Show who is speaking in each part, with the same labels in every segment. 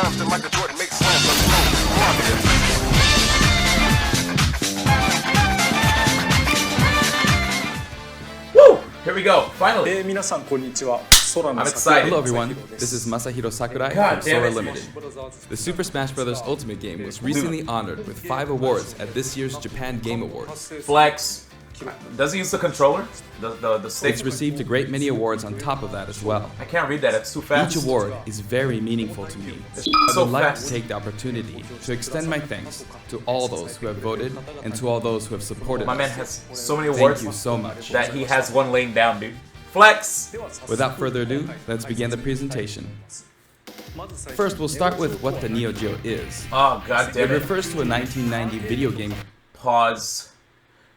Speaker 1: rhymes that Michael Jordan makes slams. Let's go. Come on, nigga.
Speaker 2: Woo! Here we go. Finally.
Speaker 3: 皆さんこんにちは。
Speaker 2: I'm excited.
Speaker 4: Hello everyone, this is Masahiro Sakurai
Speaker 2: God
Speaker 4: from
Speaker 2: damn
Speaker 4: Sora
Speaker 2: it.
Speaker 4: Limited. The Super Smash Bros. Ultimate game was recently honored with 5 awards at this year's Japan Game Awards.
Speaker 2: Flex. Does he use the controller? The stick?
Speaker 4: It's received a great many awards on top of that as well.
Speaker 2: I can't read that. It's too fast.
Speaker 4: Each award is very meaningful to me.
Speaker 2: It's
Speaker 4: I
Speaker 2: so
Speaker 4: would like
Speaker 2: fast.
Speaker 4: to take the opportunity to extend my thanks to all those who have voted and to all those who have supported
Speaker 2: My man
Speaker 4: us.
Speaker 2: has so many awards
Speaker 4: Thank you so much.
Speaker 2: that he has one laying down, dude. Flex.
Speaker 4: Without further ado, let's begin the presentation. First, we'll start with what the Neo Geo is.
Speaker 2: Oh, god
Speaker 4: It
Speaker 2: damn it.
Speaker 4: refers to a 1990 video game
Speaker 2: Pause.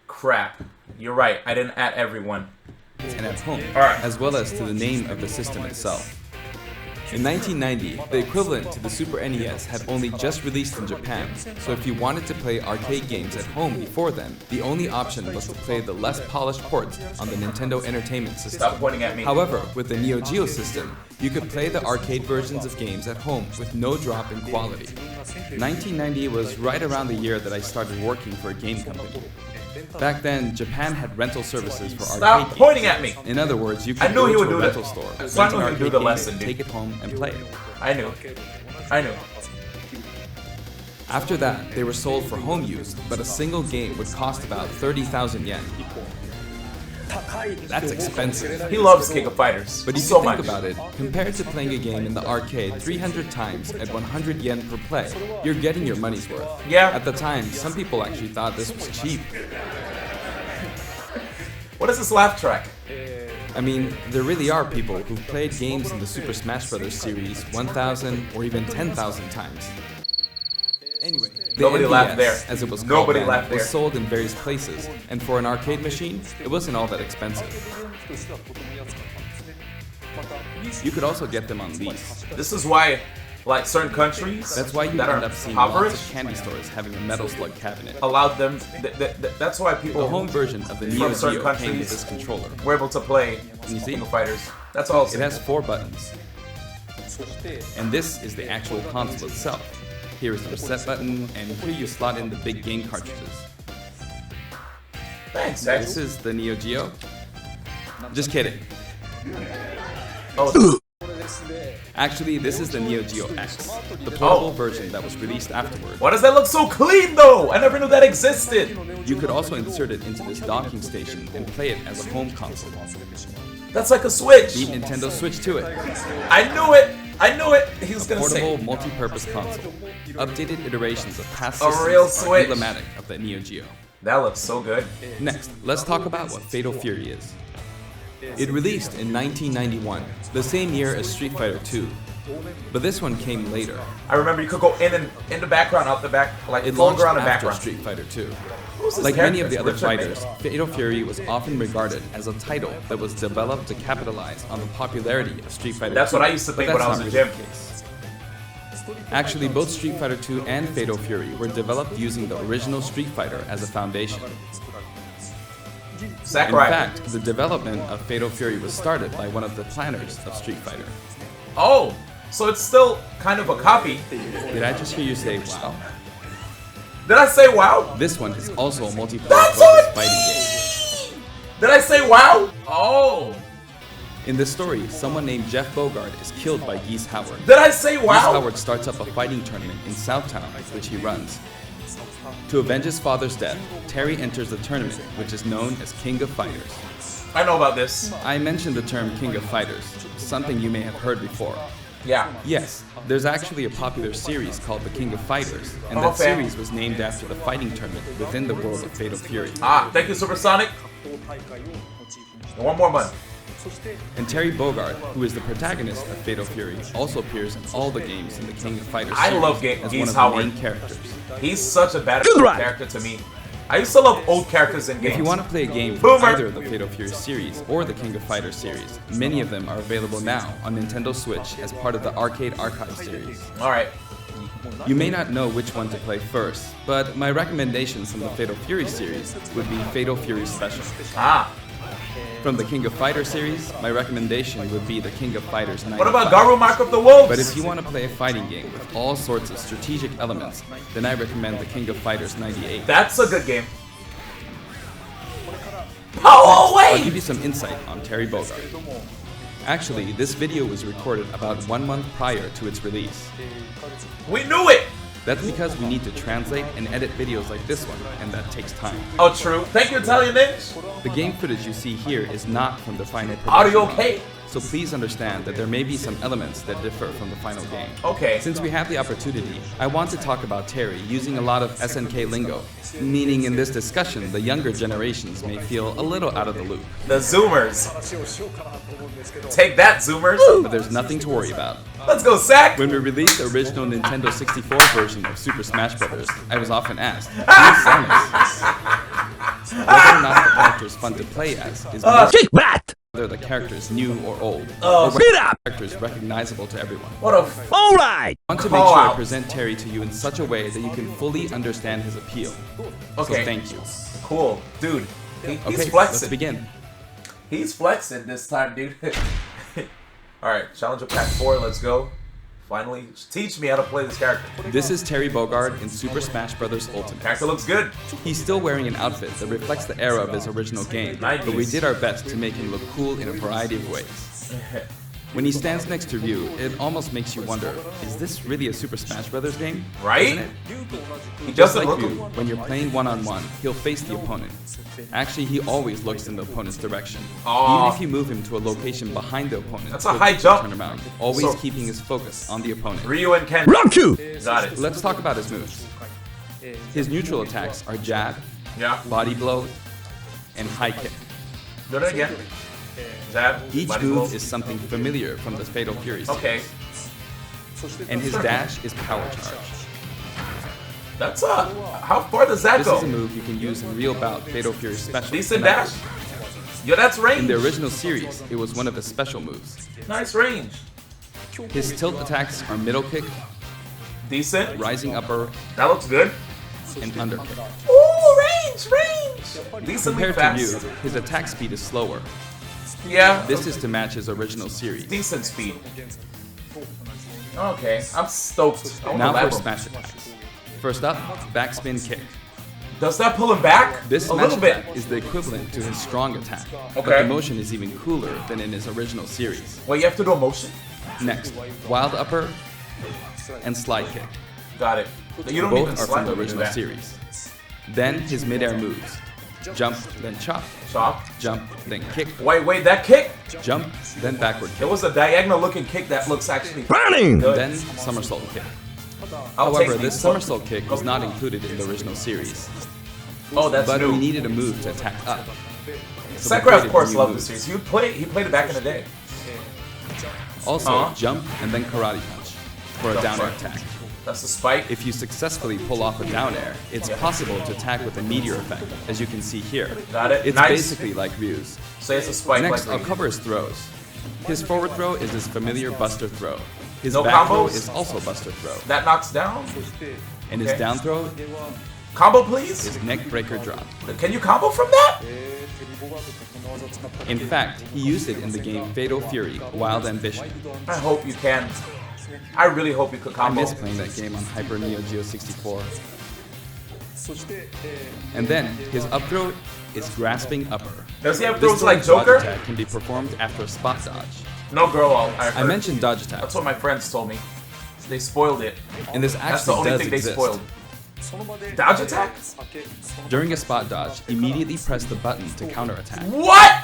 Speaker 2: Crap. You're right. I didn't add everyone.
Speaker 4: and at home,
Speaker 2: Alright.
Speaker 4: as well as to the name of the system itself. In 1990, the equivalent to the Super NES had only just released in Japan, so if you wanted to play arcade games at home before then, the only option was to play the less polished ports on the Nintendo Entertainment System.
Speaker 2: Stop pointing at me.
Speaker 4: However, with the Neo Geo system, you could play the arcade versions of games at home with no drop in quality. 1990 was right around the year that I started working for a game company. Back then, Japan had rental services for arcade
Speaker 2: Stop
Speaker 4: games.
Speaker 2: pointing at me.
Speaker 4: In other words, you
Speaker 2: I
Speaker 4: could
Speaker 2: knew
Speaker 4: go
Speaker 2: he
Speaker 4: to
Speaker 2: would
Speaker 4: a
Speaker 2: do
Speaker 4: rental
Speaker 2: that.
Speaker 4: store,
Speaker 2: So I
Speaker 4: rent
Speaker 2: knew
Speaker 4: an
Speaker 2: he'd do
Speaker 4: arcade
Speaker 2: the
Speaker 4: game,
Speaker 2: lesson, dude.
Speaker 4: take it home, and play it.
Speaker 2: I knew. I knew.
Speaker 4: After that, they were sold for home use, but a single game would cost about 30,000 yen. That's expensive.
Speaker 2: He loves King of Fighters.
Speaker 4: But if
Speaker 2: so
Speaker 4: you think
Speaker 2: much.
Speaker 4: about it, compared to playing a game in the arcade 300 times at 100 yen per play, you're getting your money's worth.
Speaker 2: Yeah.
Speaker 4: At the time, some people actually thought this was cheap.
Speaker 2: What is this laugh track?
Speaker 4: I mean, there really are people who've played games in the Super Smash Bros. Series 1,000 or even 10,000 times. Anyway, the
Speaker 2: Nobody
Speaker 4: NES,
Speaker 2: laughed there.
Speaker 4: as it was called
Speaker 2: Nobody
Speaker 4: then,
Speaker 2: laughed
Speaker 4: was
Speaker 2: there.
Speaker 4: sold in various places, and for an arcade machine, it wasn't all that expensive. You could also get them on lease.
Speaker 2: This is why, like, certain countries
Speaker 4: That's why you
Speaker 2: that
Speaker 4: end
Speaker 2: are
Speaker 4: up seeing lots
Speaker 2: impoverished
Speaker 4: of candy stores having a Metal Slug cabinet.
Speaker 2: allowed them. That's why people
Speaker 4: The home version of the Neo
Speaker 2: certain
Speaker 4: Geo came
Speaker 2: countries
Speaker 4: with this controller.
Speaker 2: were able to play
Speaker 4: You see?
Speaker 2: King of Fighters. That's all.
Speaker 4: It has 4 buttons. And this is the actual console itself. Here is the reset button, and here you slot in the big game cartridges.
Speaker 2: Thanks,
Speaker 4: This
Speaker 2: X.
Speaker 4: is the Neo Geo. Just kidding.
Speaker 2: Oh,
Speaker 4: Actually, this is the Neo Geo X, the portable version that was released afterward.
Speaker 2: why does that look so clean, though? I never knew that existed.
Speaker 4: You could also insert it into this docking station and play it as a home console.
Speaker 2: That's like a Switch.
Speaker 4: Beat Nintendo Switch to it.
Speaker 2: I knew it. I knew it. He was gonna
Speaker 4: Portable,
Speaker 2: say.
Speaker 4: multi-purpose console. Updated iterations of past
Speaker 2: A
Speaker 4: systems
Speaker 2: real
Speaker 4: are
Speaker 2: Switch.
Speaker 4: emblematic of the Neo Geo.
Speaker 2: That looks so good.
Speaker 4: Next, let's talk about what Fatal Fury is. It released in 1991, the same year as Street Fighter II. But this one came later.
Speaker 2: I remember you could go in the background, out the back, like
Speaker 4: It
Speaker 2: full
Speaker 4: launched
Speaker 2: ground and
Speaker 4: after
Speaker 2: background.
Speaker 4: Street Fighter II.
Speaker 2: Who's this
Speaker 4: Like many of the
Speaker 2: character?
Speaker 4: other
Speaker 2: Richard
Speaker 4: fighters,
Speaker 2: May.
Speaker 4: Fatal Fury was often regarded as a title that was developed to capitalize on the popularity of Street Fighter
Speaker 2: That's
Speaker 4: II,
Speaker 2: what I used to
Speaker 4: but
Speaker 2: think when
Speaker 4: that's
Speaker 2: I was
Speaker 4: not
Speaker 2: in
Speaker 4: really
Speaker 2: gym.
Speaker 4: the case. Actually, both Street Fighter II and Fatal Fury were developed using the original Street Fighter as a foundation. In
Speaker 2: Sakurai.
Speaker 4: fact, the development of Fatal Fury was started by one of the planners of Street Fighter.
Speaker 2: Oh, so it's still kind of a copy.
Speaker 4: Did I just hear you say wow?
Speaker 2: Did I say wow?
Speaker 4: This one is also a multiplayer
Speaker 2: That's
Speaker 4: focused
Speaker 2: on
Speaker 4: fighting game.
Speaker 2: Did I say wow? Oh.
Speaker 4: In this story, someone named Jeff Bogard is killed by Geese Howard.
Speaker 2: Did I say
Speaker 4: Geese
Speaker 2: wow?
Speaker 4: Howard starts up a fighting tournament in Southtown, which he runs. To avenge his father's death, Terry enters the tournament, which is known as King of Fighters.
Speaker 2: I know about this.
Speaker 4: I mentioned the term King of Fighters, something you may have heard before.
Speaker 2: Yeah.
Speaker 4: Yes, there's actually a popular series called The King of Fighters, and
Speaker 2: Oh,
Speaker 4: that
Speaker 2: fair.
Speaker 4: series was named after the fighting tournament within the world of Fatal Fury.
Speaker 2: Ah, thank you, Supersonic. And one more month.
Speaker 4: And Terry Bogard, who is the protagonist of Fatal Fury, also appears in all the games in the King of Fighters
Speaker 2: I
Speaker 4: series
Speaker 2: love
Speaker 4: as
Speaker 2: Geese
Speaker 4: one of
Speaker 2: Howard.
Speaker 4: the main characters.
Speaker 2: He's such a bad character to me. I used to love old characters in games.
Speaker 4: If you want to play a game from
Speaker 2: Boomer.
Speaker 4: either the Fatal Fury series or the King of Fighters series, many of them are available now on Nintendo Switch as part of the Arcade Archive series.
Speaker 2: Alright.
Speaker 4: You may not know which one to play first, but my recommendations from the Fatal Fury series would be Fatal Fury Special.
Speaker 2: Ah.
Speaker 4: From the King of Fighters series, my recommendation would be the King of Fighters 95.
Speaker 2: What about Garu Mark of the Wolves?
Speaker 4: But if you want to play a fighting game with all sorts of strategic elements, then I recommend the King of Fighters 98.
Speaker 2: That's a good game. Oh,
Speaker 4: I'll give
Speaker 2: wait!
Speaker 4: you some insight on Terry Bogard. Actually, this video was recorded about 1 month prior to its release.
Speaker 2: We knew it!
Speaker 4: That's because we need to translate and edit videos like this one, and that takes time.
Speaker 2: Oh, true. Thank you, Italian Ninja.
Speaker 4: The game footage you see here is not from the final production.
Speaker 2: Audio okay?
Speaker 4: So please understand that there may be some elements that differ from the final game.
Speaker 2: Okay.
Speaker 4: Since we have the opportunity, I want to talk about Terry using a lot of SNK lingo, meaning in this discussion, the younger generations may feel a little out of the loop.
Speaker 2: The Zoomers. Take that, Zoomers.
Speaker 4: But there's nothing to worry about.
Speaker 2: Let's go, Sack.
Speaker 4: When we released the original Nintendo 64 version of Super Smash Bros., I was often asked, who is Samus? Whether or not the character is fun to play as is
Speaker 3: Kick back!
Speaker 4: whether the character is new or old,
Speaker 2: Oh,
Speaker 4: or whether the character is recognizable to everyone.
Speaker 2: What a
Speaker 3: Alright!
Speaker 4: I want to make
Speaker 2: Call
Speaker 4: sure I
Speaker 2: out.
Speaker 4: present Terry to you in such a way that you can fully understand his appeal.
Speaker 2: Okay.
Speaker 4: So thank you.
Speaker 2: cool. Dude, he's
Speaker 4: Okay, let's
Speaker 2: flexing.
Speaker 4: begin.
Speaker 2: He's flexing this time, dude. Alright, Challenger Pack 4, let's go. Finally, teach me how to play this character.
Speaker 4: This is Terry Bogard in Super Smash Bros. Ultimate.
Speaker 2: Character looks good.
Speaker 4: He's still wearing an outfit that reflects the era of his original game, but we did our best to make him look cool in a variety of ways. When he stands next to Ryu, it almost makes you wonder, is this really a Super Smash Bros. Game?
Speaker 2: Right?
Speaker 4: Isn't it?
Speaker 2: He
Speaker 4: Just
Speaker 2: doesn't
Speaker 4: like
Speaker 2: look
Speaker 4: Ryu, when you're playing one-on-one, he'll face the opponent. Actually, he always looks in the opponent's direction.
Speaker 2: Aw.
Speaker 4: Even if you move him to a location behind the opponent,
Speaker 2: That's a
Speaker 4: he'll
Speaker 2: high jump.
Speaker 4: turn around, always
Speaker 2: So-
Speaker 4: keeping his focus on the opponent.
Speaker 2: Ryu and Ken.
Speaker 3: Rock you!
Speaker 2: Got it.
Speaker 4: Let's talk about his moves. His neutral attacks are jab,
Speaker 2: Yeah.
Speaker 4: body blow, and high kick.
Speaker 2: Do it again. Zab.
Speaker 4: Each
Speaker 2: body
Speaker 4: move
Speaker 2: blow.
Speaker 4: is something familiar from the Fatal Fury series.
Speaker 2: Okay.
Speaker 4: And his dash is power charge.
Speaker 2: That's how far does that
Speaker 4: This
Speaker 2: go?
Speaker 4: is a move you can use in real bout Fatal Fury special.
Speaker 2: Decent
Speaker 4: and
Speaker 2: dash. Yo, that's range.
Speaker 4: In the original series, it was one of his special moves.
Speaker 2: Nice range.
Speaker 4: His tilt attacks are middle kick,
Speaker 2: Decent.
Speaker 4: rising upper,
Speaker 2: That looks good.
Speaker 4: and under kick.
Speaker 2: Ooh, range. Decently
Speaker 4: Compared to
Speaker 2: fast.
Speaker 4: Ryu, his attack speed is slower.
Speaker 2: Yeah.
Speaker 4: This is to match his original series.
Speaker 2: Decent speed. Okay, I'm stoked. I
Speaker 4: Now
Speaker 2: wanna
Speaker 4: for
Speaker 2: lab him.
Speaker 4: smash attacks. First up, backspin kick.
Speaker 2: Does that pull him back?
Speaker 4: This
Speaker 2: a
Speaker 4: smash
Speaker 2: little bit.
Speaker 4: attack is the equivalent to his strong attack, but
Speaker 2: Okay.
Speaker 4: the motion is even cooler than in his original series.
Speaker 2: Wait, you have to do a motion?
Speaker 4: Next, wild upper and slide kick.
Speaker 2: Got it. You don't even
Speaker 4: Both are
Speaker 2: slide
Speaker 4: from the
Speaker 2: when you do
Speaker 4: original
Speaker 2: that.
Speaker 4: series. Then his midair moves. Jump, then chop.
Speaker 2: Chop.
Speaker 4: Jump, then kick.
Speaker 2: Wait, that kick?
Speaker 4: Jump, then backward
Speaker 2: It
Speaker 4: kick.
Speaker 2: was a diagonal looking kick that looks actually
Speaker 3: Burning!
Speaker 2: good.
Speaker 4: Then somersault kick.
Speaker 2: I'll
Speaker 4: However,
Speaker 2: take
Speaker 4: this
Speaker 2: these.
Speaker 4: somersault kick was not included in the original series,
Speaker 2: Oh, that's
Speaker 4: but
Speaker 2: new.
Speaker 4: we needed a move to attack up. So we
Speaker 2: Sakurai, of
Speaker 4: created
Speaker 2: course,
Speaker 4: new
Speaker 2: loved
Speaker 4: moves.
Speaker 2: this series. He played it back in the day.
Speaker 4: Also, jump and then karate punch for a
Speaker 2: Jump
Speaker 4: down air
Speaker 2: punch.
Speaker 4: attack.
Speaker 2: That's the spike.
Speaker 4: If you successfully pull off a down air, it's possible to attack with a meteor effect, as you can see here.
Speaker 2: Got it.
Speaker 4: It's
Speaker 2: Nice.
Speaker 4: basically like Ryu's.
Speaker 2: So it's a spike.
Speaker 4: Next,
Speaker 2: like
Speaker 4: I'll cover his throws. His forward throw is his familiar buster throw. His
Speaker 2: No
Speaker 4: back throw
Speaker 2: combos?
Speaker 4: is also buster throw.
Speaker 2: that knocks down.
Speaker 4: And his
Speaker 2: Okay.
Speaker 4: down throw
Speaker 2: Combo, please.
Speaker 4: is neck breaker drop.
Speaker 2: Can you combo from that?
Speaker 4: In fact, he used it in the game Fatal Fury, Wild Ambition.
Speaker 2: I hope you can. I really hope you could
Speaker 4: I
Speaker 2: combo.
Speaker 4: miss playing that game on Hyper Neo Geo 64. And then, his up throw is grasping upper.
Speaker 2: Does he have
Speaker 4: This
Speaker 2: throws like
Speaker 4: dodge
Speaker 2: Joker?
Speaker 4: attack can be performed after a spot dodge.
Speaker 2: No girl. I
Speaker 4: I
Speaker 2: heard.
Speaker 4: mentioned dodge attack,
Speaker 2: That's what my friends told me. They spoiled it.
Speaker 4: and this
Speaker 2: That's the
Speaker 4: actually
Speaker 2: only
Speaker 4: does
Speaker 2: thing they
Speaker 4: exist.
Speaker 2: spoiled. Dodge attack?
Speaker 4: During a spot dodge, immediately press the button to counterattack.
Speaker 2: What?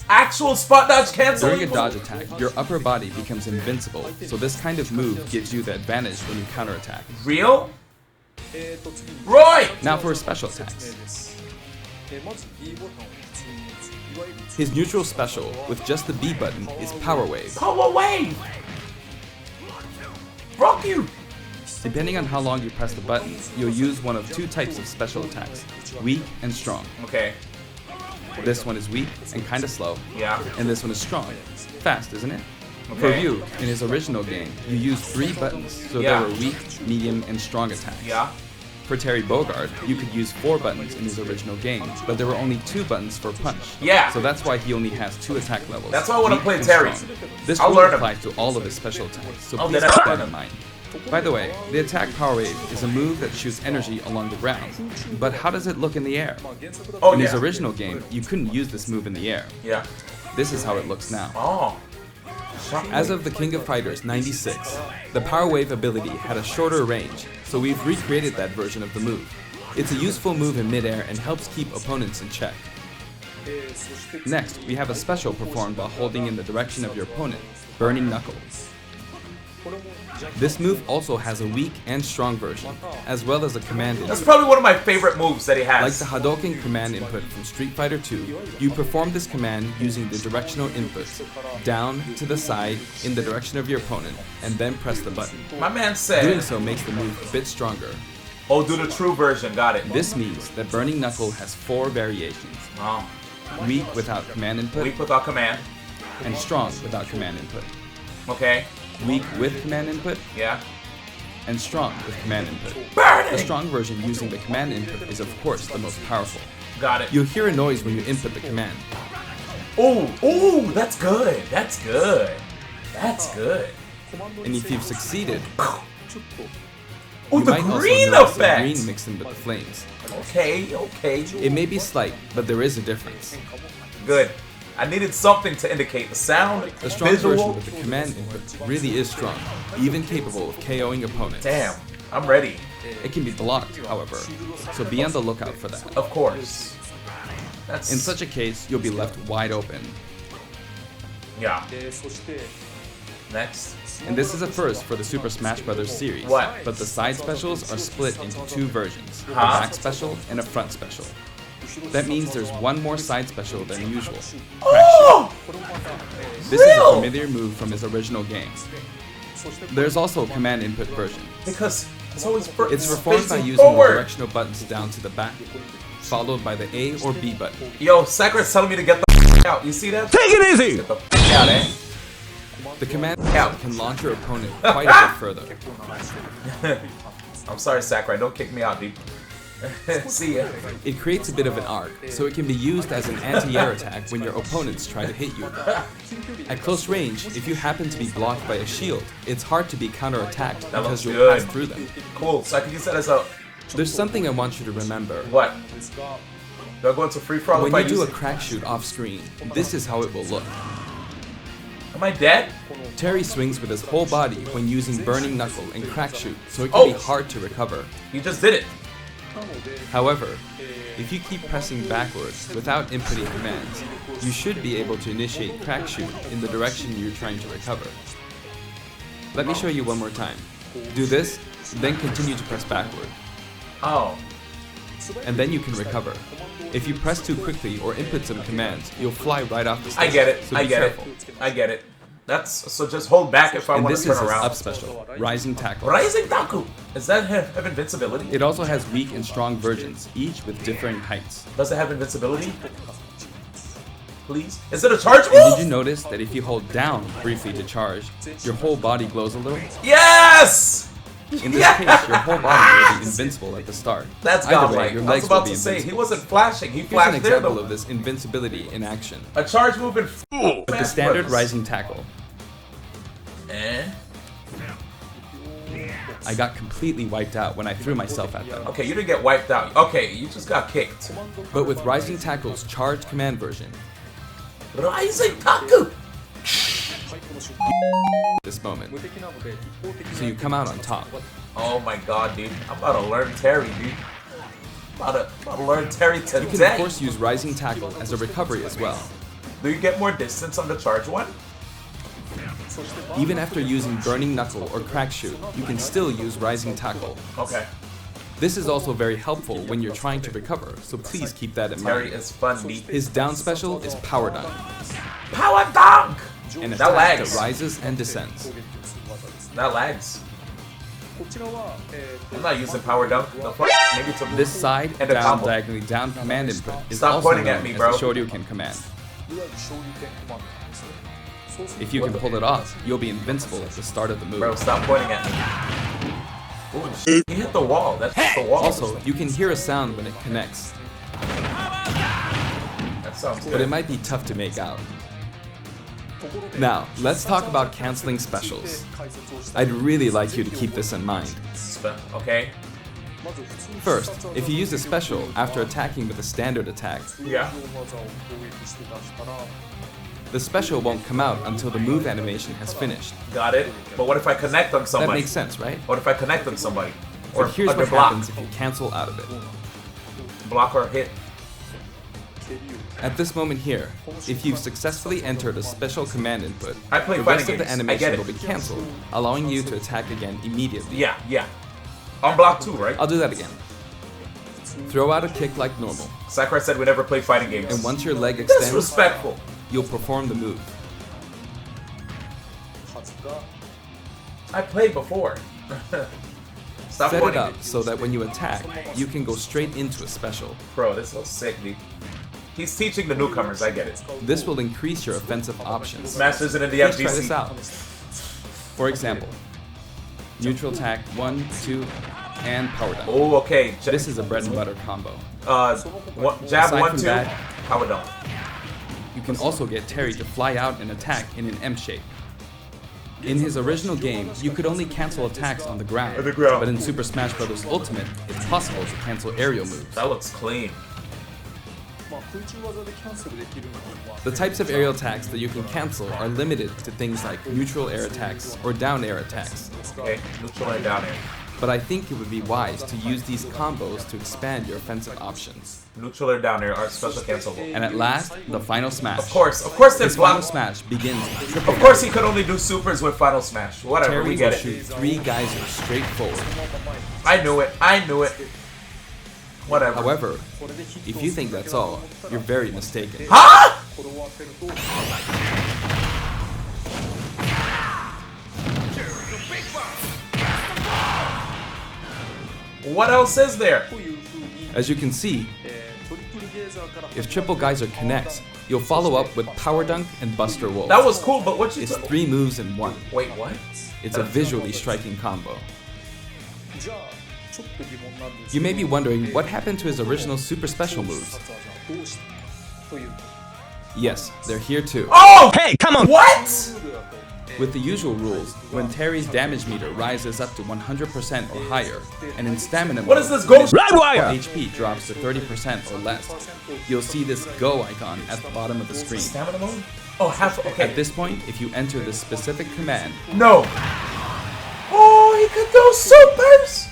Speaker 2: Actual spot dodge cancel?
Speaker 4: During a dodge attack, your upper body becomes invincible, so this kind of move gives you the advantage when you counterattack.
Speaker 2: Real? Roy!
Speaker 4: Now for his special attacks. His neutral special, with just the B button, is Power Wave.
Speaker 2: Pull away! Broke you!
Speaker 4: Depending on how long you press the button, you'll use one of two types of special attacks, weak and strong.
Speaker 2: Okay.
Speaker 4: This one is weak and kinda slow,
Speaker 2: Yeah.
Speaker 4: and this one is strong. Fast, isn't it? For
Speaker 2: Okay.
Speaker 4: Ryu, in his original game, you used 3 buttons, so
Speaker 2: Yeah.
Speaker 4: there were weak, medium, and strong attacks.
Speaker 2: Yeah.
Speaker 4: For Terry Bogard, you could use 4 buttons in his original game, but there were only 2 buttons for punch.
Speaker 2: Yeah.
Speaker 4: So that's why he only has 2 attack levels.
Speaker 2: That's why I want to
Speaker 4: weak
Speaker 2: play
Speaker 4: and
Speaker 2: Terry.
Speaker 4: strong. This
Speaker 2: I'll
Speaker 4: rule
Speaker 2: learn him.
Speaker 4: applies to all of his special attacks, so
Speaker 2: Oh,
Speaker 4: please
Speaker 2: then
Speaker 4: keep
Speaker 2: I'll
Speaker 4: that
Speaker 2: learn
Speaker 4: in mind. By the way, the attack Power Wave is a move that shoots energy along the ground. But how does it look in the air?
Speaker 2: Oh,
Speaker 4: In his
Speaker 2: yeah.
Speaker 4: original game, you couldn't use this move in the air.
Speaker 2: Yeah.
Speaker 4: This is how it looks now.
Speaker 2: Oh.
Speaker 4: As of the King of Fighters 96, the Power Wave ability had a shorter range, so we've recreated that version of the move. It's a useful move in midair and helps keep opponents in check. Next, we have a special performed while holding in the direction of your opponent, Burning Knuckle. This move also has a weak and strong version, as well as a command
Speaker 2: That's
Speaker 4: input.
Speaker 2: probably one of my favorite moves that he
Speaker 4: Like
Speaker 2: has.
Speaker 4: the Hadouken command input from Street Fighter 2, you perform this command using the directional inputs, down to the side in the direction of your opponent, and then press the button.
Speaker 2: My man
Speaker 4: Doing
Speaker 2: said,
Speaker 4: so makes the move a bit stronger.
Speaker 2: oh, do the true version. Got it.
Speaker 4: This means that Burning Knuckle has 4 variations.
Speaker 2: Oh.
Speaker 4: Weak without command input,
Speaker 2: Weak without command.
Speaker 4: and strong without command input.
Speaker 2: Okay.
Speaker 4: Weak with command input,
Speaker 2: Yeah.
Speaker 4: and strong with command input. The
Speaker 2: Burning!
Speaker 4: strong version using the command input is of course the most powerful.
Speaker 2: Got it.
Speaker 4: You'll hear a noise when you input the command.
Speaker 2: Ooh, ooh, that's good. That's good. That's good.
Speaker 4: And if you've succeeded,
Speaker 2: Ooh,
Speaker 4: you
Speaker 2: the
Speaker 4: might also
Speaker 2: green
Speaker 4: notice the
Speaker 2: effect.
Speaker 4: green mixed in with the flames.
Speaker 2: Okay, okay.
Speaker 4: It may be slight, but there is a difference.
Speaker 2: Good. I needed something to indicate the sound,
Speaker 4: The strong
Speaker 2: visual.
Speaker 4: version with the command input really is strong, even capable of KOing opponents.
Speaker 2: Damn, I'm ready.
Speaker 4: It can be blocked, however, so be on the lookout for that.
Speaker 2: Of course. That's
Speaker 4: In such a case, you'll be left wide open.
Speaker 2: yeah. Next.
Speaker 4: And this is a first for the Super Smash Bros. Series.
Speaker 2: What?
Speaker 4: But the side specials are split into 2 versions, a
Speaker 2: Huh?
Speaker 4: back special and a front special. That means there's one more side special than usual.
Speaker 2: Oh!
Speaker 4: This is a
Speaker 2: Real?
Speaker 4: familiar move from his original game. There's also a command input version.
Speaker 2: Because it's always
Speaker 4: It's performed by
Speaker 2: facing
Speaker 4: using
Speaker 2: forward.
Speaker 4: the directional buttons down to the back, followed by the A or B button.
Speaker 2: Yo, Sakura's telling me to get the out. You see that?
Speaker 3: Take it easy!
Speaker 2: Get the out, eh?
Speaker 4: The command
Speaker 2: Yeah.
Speaker 4: can launch your opponent quite a bit further.
Speaker 2: I'm sorry, Sakurai. Don't kick me out, dude. See ya.
Speaker 4: It creates a bit of an arc, so it can be used as an anti-air attack when your opponents try to hit you. At close range, if you happen to be blocked by a shield, it's hard to be counterattacked
Speaker 2: That looks
Speaker 4: because you'll
Speaker 2: good.
Speaker 4: pass through them.
Speaker 2: Cool. So I can use that as a
Speaker 4: There's something I want you to remember.
Speaker 2: what? Do I go into free for all
Speaker 4: When
Speaker 2: if I
Speaker 4: you do
Speaker 2: use
Speaker 4: a
Speaker 2: it?
Speaker 4: crack shoot off screen, this is how it will look.
Speaker 2: Am I dead?
Speaker 4: Terry swings with his whole body when using Burning Knuckle and crack shoot, so it can be
Speaker 2: Oh.
Speaker 4: hard to recover.
Speaker 2: You just did it.
Speaker 4: However, if you keep pressing backwards without inputting commands, you should be able to initiate crack shoot in the direction you're trying to recover. Let me show you one more time. Do this, then continue to press backward,
Speaker 2: Oh.
Speaker 4: and then you can recover. If you press too quickly or input some commands, you'll fly right off the stage.
Speaker 2: I get it.
Speaker 4: So
Speaker 2: I
Speaker 4: be
Speaker 2: get
Speaker 4: careful.
Speaker 2: it. I get it. That's so just hold back if I
Speaker 4: And
Speaker 2: want
Speaker 4: this
Speaker 2: to
Speaker 4: is
Speaker 2: turn
Speaker 4: his
Speaker 2: around.
Speaker 4: up special, Rising Tackle.
Speaker 2: Rising Daku. Is that have invincibility?
Speaker 4: It also has weak and strong versions, each with differing heights.
Speaker 2: Does it have invincibility? Please? Is it a charge
Speaker 4: And
Speaker 2: move?
Speaker 4: did you notice that if you hold down briefly to charge, your whole body glows a little?
Speaker 2: Yes!
Speaker 4: In this
Speaker 2: Yes!
Speaker 4: case, your whole body will be invincible at the start.
Speaker 2: That's
Speaker 4: Either way,
Speaker 2: godlike.
Speaker 4: your
Speaker 2: I was
Speaker 4: legs will
Speaker 2: about
Speaker 4: be
Speaker 2: to say, he
Speaker 4: invincible.
Speaker 2: wasn't flashing. He
Speaker 4: Here's an
Speaker 2: flashed there
Speaker 4: example
Speaker 2: though.
Speaker 4: of this invincibility in action.
Speaker 2: A charge move in
Speaker 4: With the standard Rising Tackle,
Speaker 2: Eh?
Speaker 4: I got completely wiped out when I threw myself at them.
Speaker 2: Okay, you didn't get wiped out. Okay, you just got kicked.
Speaker 4: But with Rising Tackle's charge command version,
Speaker 2: Rising Taku!
Speaker 4: this moment, so you come out on top.
Speaker 2: Oh my god, dude. I'm about to learn Terry, dude. About to learn Terry
Speaker 4: You can of
Speaker 2: today.
Speaker 4: course use Rising Tackle as a recovery as well.
Speaker 2: Do you get more distance on the charge one?
Speaker 4: Even after using Burning Knuckle or Crack Shoot, you can still use Rising Tackle.
Speaker 2: Okay.
Speaker 4: This is also very helpful when you're trying to recover, so please keep that in
Speaker 2: Terry
Speaker 4: mind.
Speaker 2: is fun, dude.
Speaker 4: His down special is Power Dunk,
Speaker 2: Power dunk!
Speaker 4: an
Speaker 2: That
Speaker 4: attack
Speaker 2: lags.
Speaker 4: that rises and descends.
Speaker 2: That lags. I'm not using power dunk. The fuck? Maybe to
Speaker 4: This side,
Speaker 2: And a
Speaker 4: down,
Speaker 2: combo.
Speaker 4: diagonally down command input is
Speaker 2: Stop
Speaker 4: also
Speaker 2: pointing
Speaker 4: known
Speaker 2: at me,
Speaker 4: as
Speaker 2: bro.
Speaker 4: the Shoryuken command. If you can pull it off, you'll be invincible at the start of the move.
Speaker 2: Bro, stop pointing at me. He hit the wall. That's the wall.
Speaker 4: Also, you can hear a sound when it connects,
Speaker 2: That sounds good.
Speaker 4: but it might be tough to make out. Now, let's talk about canceling specials. I'd really like you to keep this in mind.
Speaker 2: Okay.
Speaker 4: First, if you use a special after attacking with a standard attack,
Speaker 2: Yeah.
Speaker 4: the special won't come out until the move animation has finished.
Speaker 2: Got it. But what if I connect on
Speaker 4: That
Speaker 2: somebody?
Speaker 4: makes sense, right?
Speaker 2: What if I connect on somebody? Or
Speaker 4: But here's
Speaker 2: under
Speaker 4: what
Speaker 2: block?
Speaker 4: happens if you cancel out of it.
Speaker 2: Block or hit.
Speaker 4: At this moment here, if you've successfully entered a special command input,
Speaker 2: I play
Speaker 4: the
Speaker 2: fighting
Speaker 4: rest of the
Speaker 2: games. I get
Speaker 4: animation
Speaker 2: it.
Speaker 4: will be cancelled, allowing you to attack again immediately.
Speaker 2: Yeah, yeah. On block 2, right?
Speaker 4: I'll do that again. Throw out a kick like normal,
Speaker 2: Sakurai said we never play fighting games.
Speaker 4: and once your leg extends,
Speaker 2: Disrespectful.
Speaker 4: you'll perform the move.
Speaker 2: I played before. Stop
Speaker 4: Set it
Speaker 2: pointing.
Speaker 4: up so that when you attack, you can go straight into a special.
Speaker 2: Bro, this is so sick, dude. He's teaching the newcomers, I get it.
Speaker 4: This will increase your offensive options.
Speaker 2: Masters in the
Speaker 4: Please try
Speaker 2: FGC.
Speaker 4: this out. For example, neutral attack 1, 2, and power down.
Speaker 2: Oh, okay.
Speaker 4: This is a bread and butter combo.
Speaker 2: Jab
Speaker 4: Aside
Speaker 2: 1,
Speaker 4: from
Speaker 2: 2.
Speaker 4: that-
Speaker 2: Power down.
Speaker 4: You can also get Terry to fly out and attack in an M shape. In his original game, you could only cancel attacks on the ground.
Speaker 2: On the ground.
Speaker 4: But in Super Smash Bros. Ultimate, it's possible to cancel aerial moves.
Speaker 2: That looks clean.
Speaker 4: The types of aerial attacks that you can cancel are limited to things like neutral air attacks or down air attacks.
Speaker 2: Okay, neutral and down air.
Speaker 4: But I think it would be wise to use these combos to expand your offensive options.
Speaker 2: Neutral or down air are special cancelable.
Speaker 4: And at last, the final smash.
Speaker 2: Of course there's
Speaker 4: This final
Speaker 2: block.
Speaker 4: smash begins with triple.
Speaker 2: Of course he could only do supers with Final Smash. Whatever,
Speaker 4: Terry
Speaker 2: we
Speaker 4: will
Speaker 2: get
Speaker 4: shoot
Speaker 2: it.
Speaker 4: 3 geysers straight forward.
Speaker 2: I knew it. Whatever.
Speaker 4: However, if you think that's all, you're very mistaken.
Speaker 2: Huh? What else is there?
Speaker 4: As you can see, if triple geyser connects, you'll follow up with power dunk and Buster Wolf.
Speaker 2: That was cool, but what you
Speaker 4: It's
Speaker 2: took?
Speaker 4: 3 moves in 1.
Speaker 2: Wait, what?
Speaker 4: It's a visually striking combo. You may be wondering what happened to his original super special moves. Yes, they're here too.
Speaker 2: Oh! Hey, come on! What?
Speaker 4: With the usual rules, when Terry's damage meter rises up to 100% or higher, and in stamina
Speaker 2: What
Speaker 4: mode,
Speaker 2: is this ghost?
Speaker 4: HP drops to 30% or less, you'll see this go icon at the bottom of the screen.
Speaker 2: Stamina mode? Oh, half. Okay.
Speaker 4: At this point, if you enter this specific command,
Speaker 2: No. Oh, he could do supers.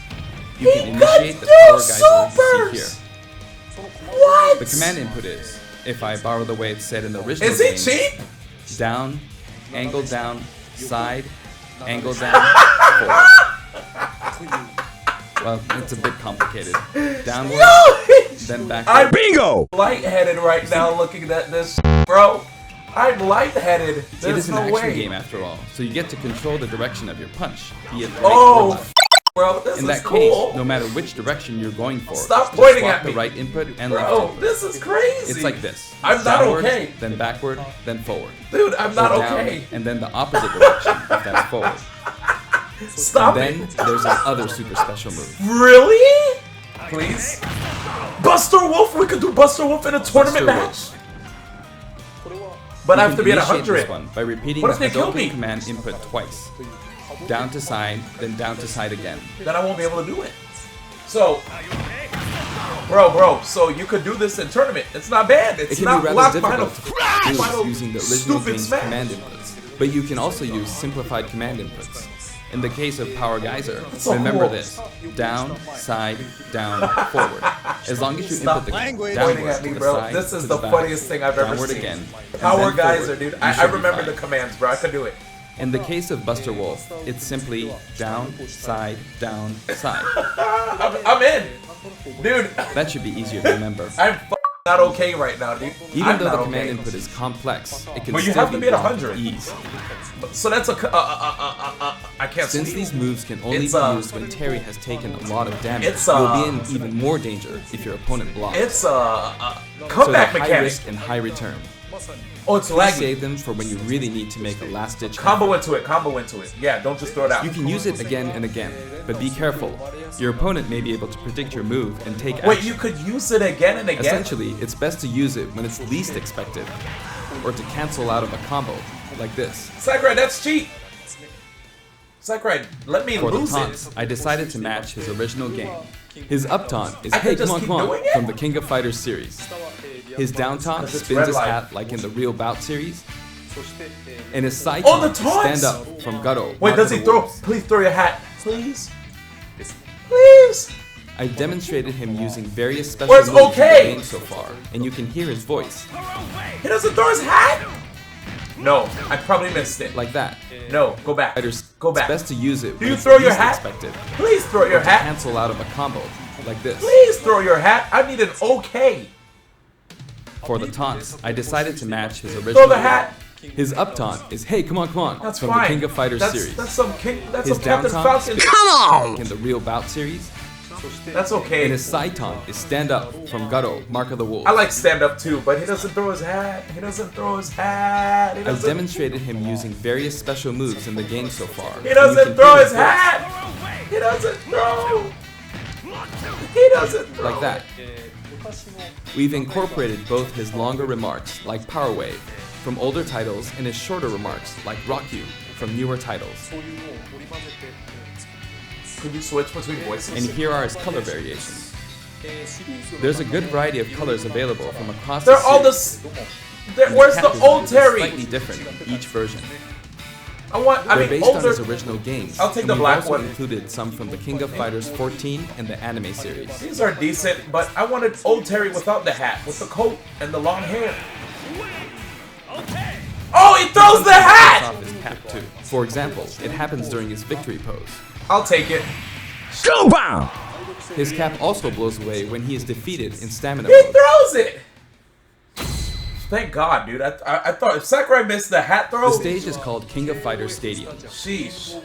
Speaker 4: you can
Speaker 2: He
Speaker 4: initiate
Speaker 2: could
Speaker 4: the power
Speaker 2: do
Speaker 4: geyser you see
Speaker 2: supers.
Speaker 4: here.
Speaker 2: What?
Speaker 4: The command input is, if I borrow the way it's said in the original
Speaker 2: Is he
Speaker 4: game,
Speaker 2: cheap?
Speaker 4: down, angle down, side, angle down, forward. Well, it's a bit complicated. Downward, then backward.
Speaker 2: I'm lightheaded right now looking at this, bro. I'm lightheaded.
Speaker 4: It
Speaker 2: There's
Speaker 4: is an
Speaker 2: no
Speaker 4: action
Speaker 2: way.
Speaker 4: game after all, so you get to control the direction of your punch, be it right or
Speaker 2: Oh,
Speaker 4: left.
Speaker 2: bro, this
Speaker 4: In
Speaker 2: is
Speaker 4: that
Speaker 2: cool.
Speaker 4: case, no matter which direction you're going for,
Speaker 2: Stop
Speaker 4: just
Speaker 2: pointing
Speaker 4: swap
Speaker 2: at me.
Speaker 4: the right input and left
Speaker 2: Bro,
Speaker 4: input.
Speaker 2: this is crazy.
Speaker 4: It's like this.
Speaker 2: I'm not
Speaker 4: Downward,
Speaker 2: okay.
Speaker 4: then backward, then forward.
Speaker 2: Dude, I'm not
Speaker 4: Or down,
Speaker 2: okay.
Speaker 4: and then the opposite direction, if that's forward.
Speaker 2: Stop
Speaker 4: Then
Speaker 2: it.
Speaker 4: there's another super special move.
Speaker 2: Really? Please? Buster Wolf? We could do Buster Wolf in a tournament
Speaker 4: Buster
Speaker 2: match? But I
Speaker 4: You
Speaker 2: have to
Speaker 4: can
Speaker 2: be at
Speaker 4: initiate this
Speaker 2: 100.
Speaker 4: one by repeating
Speaker 2: What if
Speaker 4: the
Speaker 2: they kill
Speaker 4: Hadouken
Speaker 2: me?
Speaker 4: command input twice. Down to side, then down to side again.
Speaker 2: Then I won't be able to do it. So, bro, so you could do this in tournament. It's not bad.
Speaker 4: It
Speaker 2: It's
Speaker 4: can
Speaker 2: not
Speaker 4: be rather
Speaker 2: locked
Speaker 4: difficult to do
Speaker 2: final
Speaker 4: using the original
Speaker 2: stupid
Speaker 4: game's
Speaker 2: smash.
Speaker 4: command inputs, but you can also use simplified command inputs. In the case of Power Geyser,
Speaker 2: so
Speaker 4: remember
Speaker 2: cool.
Speaker 4: this: down, side, down, forward. As long as you
Speaker 2: Stop
Speaker 4: input the
Speaker 2: pointing
Speaker 4: downward
Speaker 2: at me,
Speaker 4: to the
Speaker 2: bro.
Speaker 4: side,
Speaker 2: This is
Speaker 4: to
Speaker 2: the
Speaker 4: back,
Speaker 2: funniest thing I've ever
Speaker 4: downward
Speaker 2: seen.
Speaker 4: again, and
Speaker 2: Power
Speaker 4: then
Speaker 2: Geyser,
Speaker 4: forward,
Speaker 2: dude.
Speaker 4: you
Speaker 2: I
Speaker 4: should be
Speaker 2: remember
Speaker 4: fine.
Speaker 2: the commands, bro. I could do it.
Speaker 4: In the case of Buster Wolf, it's simply down, side, side.
Speaker 2: I'm in. Dude,
Speaker 4: That should be easier to remember.
Speaker 2: I'm not okay right now, dude.
Speaker 4: Even
Speaker 2: I'm
Speaker 4: though the
Speaker 2: not
Speaker 4: command
Speaker 2: okay.
Speaker 4: input is complex, it can
Speaker 2: But you
Speaker 4: still
Speaker 2: have to be at
Speaker 4: brought
Speaker 2: 100.
Speaker 4: with ease.
Speaker 2: So that's a. I can't
Speaker 4: Since
Speaker 2: sleep.
Speaker 4: these moves can only
Speaker 2: It's,
Speaker 4: be used when Terry has taken a lot of damage,
Speaker 2: it's,
Speaker 4: you'll be in even more danger if your opponent blocks.
Speaker 2: It's a
Speaker 4: so they're
Speaker 2: comeback
Speaker 4: high
Speaker 2: mechanic.
Speaker 4: risk and high return.
Speaker 2: Oh, it's
Speaker 4: Please
Speaker 2: laggy.
Speaker 4: save them for when you really need to make a last-ditch
Speaker 2: Combo into it. Combo into it. Yeah, don't just throw it out.
Speaker 4: You can use it again and again, but be careful. Your opponent may be able to predict your move and take action.
Speaker 2: Wait, you could use it again and again?
Speaker 4: Essentially, it's best to use it when it's least expected, or to cancel out of a combo, like this.
Speaker 2: Sakurai, that's cheat. Sakurai, let me
Speaker 4: For the
Speaker 2: lose
Speaker 4: taunts,
Speaker 2: it.
Speaker 4: I decided to match his original game. His up taunt is
Speaker 2: I
Speaker 4: Hey
Speaker 2: could just
Speaker 4: Come On
Speaker 2: keep
Speaker 4: Come On
Speaker 2: doing it?
Speaker 4: from the King of Fighters series. His down taunt
Speaker 2: Because it's
Speaker 4: spins
Speaker 2: red
Speaker 4: his
Speaker 2: light.
Speaker 4: hat like in the Real Bout series. And his side
Speaker 2: Oh, the
Speaker 4: taunt is
Speaker 2: taunts!
Speaker 4: Stand Up from Garo.
Speaker 2: Wait,
Speaker 4: Mark
Speaker 2: does
Speaker 4: of
Speaker 2: he
Speaker 4: the
Speaker 2: throw?
Speaker 4: Wolves.
Speaker 2: Please throw your hat. Please. Please.
Speaker 4: I've demonstrated him using various special
Speaker 2: Where's
Speaker 4: moves
Speaker 2: okay?
Speaker 4: in the game so far, and you can hear his voice,
Speaker 2: He doesn't throw his hat? No, I probably missed it.
Speaker 4: like that.
Speaker 2: No, go back.
Speaker 4: Fighters,
Speaker 2: Go back.
Speaker 4: It's best to use it
Speaker 2: Do
Speaker 4: when
Speaker 2: you
Speaker 4: it's
Speaker 2: throw your
Speaker 4: least
Speaker 2: hat?
Speaker 4: expected,
Speaker 2: Please throw your
Speaker 4: or to
Speaker 2: hat.
Speaker 4: cancel out of a combo, like this.
Speaker 2: Please throw your hat. I need an okay.
Speaker 4: For the taunts, I decided to match his original
Speaker 2: Throw the
Speaker 4: game.
Speaker 2: hat.
Speaker 4: His up taunt is Hey Come On Come On
Speaker 2: That's
Speaker 4: from
Speaker 2: fine.
Speaker 4: the King of Fighters
Speaker 2: that's,
Speaker 4: series.
Speaker 2: That's some king. That's
Speaker 4: His
Speaker 2: some Captain
Speaker 4: down
Speaker 2: Falcon.
Speaker 4: taunt in the Real Bout series.
Speaker 2: That's okay.
Speaker 4: And his side taunt is Stand Up from Garo, Mark of the Wolves.
Speaker 2: I like stand up too, but he doesn't throw his hat. He doesn't throw his hat. He
Speaker 4: I've
Speaker 2: doesn't.
Speaker 4: demonstrated him using various special moves in the game so far.
Speaker 2: He
Speaker 4: and you
Speaker 2: doesn't
Speaker 4: can
Speaker 2: throw
Speaker 4: hear
Speaker 2: his
Speaker 4: voice,
Speaker 2: hat. He doesn't throw. He doesn't throw.
Speaker 4: like that. We've incorporated both his longer remarks, like Power Wave, from older titles, and his shorter remarks, like Rock You, from newer titles.
Speaker 2: Could you switch between voices?
Speaker 4: And here are his color variations. There's a good variety of colors available from across
Speaker 2: They're
Speaker 4: the
Speaker 2: all the.
Speaker 4: series.
Speaker 2: Where's the
Speaker 4: Cat design
Speaker 2: old
Speaker 4: is
Speaker 2: Terry?
Speaker 4: Slightly different each version.
Speaker 2: I
Speaker 4: They're
Speaker 2: mean,
Speaker 4: based on
Speaker 2: older.
Speaker 4: his original games.
Speaker 2: I'll take
Speaker 4: and
Speaker 2: the
Speaker 4: we've
Speaker 2: black
Speaker 4: also
Speaker 2: one.
Speaker 4: included some from the King of Fighters 14 and the anime series.
Speaker 2: These are decent, but I wanted old Terry without the hat, with the coat and the long hair. Oh, he throws the hat!
Speaker 4: Off his cap too. For example, it happens during his victory pose.
Speaker 2: I'll take it.
Speaker 4: His cap also blows away when he is defeated in stamina
Speaker 2: He
Speaker 4: mode.
Speaker 2: throws it! Thank God, dude. I thought if Sakurai missed the hat throw,
Speaker 4: The stage is called King of Fighters Stadium.
Speaker 2: sheesh.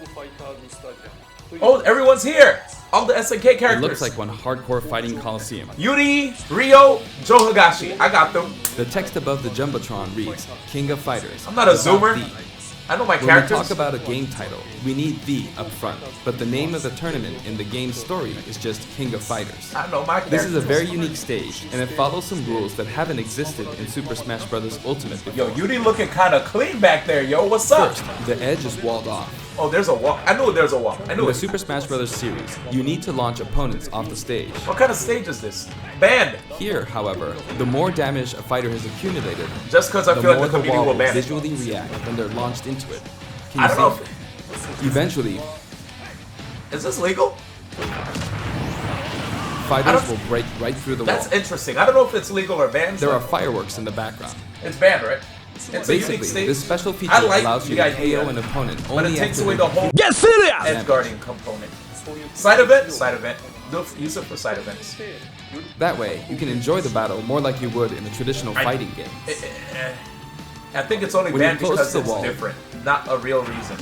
Speaker 2: Oh, everyone's here. All the SNK
Speaker 4: It
Speaker 2: characters.
Speaker 4: looks like one hardcore fighting coliseum.
Speaker 2: Yuri, Ryo, Joe Higashi. I got them.
Speaker 4: The text above the Jumbotron reads, King of Fighters.
Speaker 2: I'm not a
Speaker 4: without
Speaker 2: zoomer.
Speaker 4: the.
Speaker 2: I know my
Speaker 4: When
Speaker 2: characters.
Speaker 4: we talk about a game title, we need the up front, but the name of the tournament in the game's story is just King of Fighters.
Speaker 2: I know my characters.
Speaker 4: This is a very unique stage, and it follows some rules that haven't existed in Super Smash Bros. Ultimate before.
Speaker 2: Yo, Yuri looking kind of clean back there, yo. What's up?
Speaker 4: First, the edge is walled off.
Speaker 2: Oh, there's a wall. I knew there's a wall. I
Speaker 4: In
Speaker 2: knew
Speaker 4: the
Speaker 2: it.
Speaker 4: Super Smash Bros. Series, you need to launch opponents off the stage.
Speaker 2: What kind of stage is this? Banned.
Speaker 4: Here, however, the more damage a fighter has accumulated,
Speaker 2: Just because I
Speaker 4: the
Speaker 2: feel
Speaker 4: more
Speaker 2: like the
Speaker 4: the
Speaker 2: community
Speaker 4: wall
Speaker 2: will
Speaker 4: will
Speaker 2: ban it.
Speaker 4: visually react when they're launched into it. Can
Speaker 2: I
Speaker 4: you
Speaker 2: don't know.
Speaker 4: see? Eventually,
Speaker 2: Is this legal?
Speaker 4: fighters
Speaker 2: don't-
Speaker 4: will break right through the wall.
Speaker 2: That's interesting. I don't know if it's legal or banned.
Speaker 4: There are fireworks in the background.
Speaker 2: It's banned, right? It's a unique
Speaker 4: Basically,
Speaker 2: stage.
Speaker 4: this special feature
Speaker 2: I like
Speaker 4: allows you
Speaker 2: the
Speaker 4: to
Speaker 2: idea,
Speaker 4: KO an opponent
Speaker 2: but
Speaker 4: only
Speaker 2: it takes
Speaker 4: after
Speaker 2: away
Speaker 4: they-
Speaker 2: the whole
Speaker 3: Get serious!
Speaker 2: edge guarding component. Side event? Side event. Use it for side events.
Speaker 4: That way, you can enjoy the battle more like you would in a traditional fighting game.
Speaker 2: I think it's only
Speaker 4: When you're
Speaker 2: banned
Speaker 4: close
Speaker 2: because
Speaker 4: to the
Speaker 2: it's
Speaker 4: wall.
Speaker 2: different, not a real reason.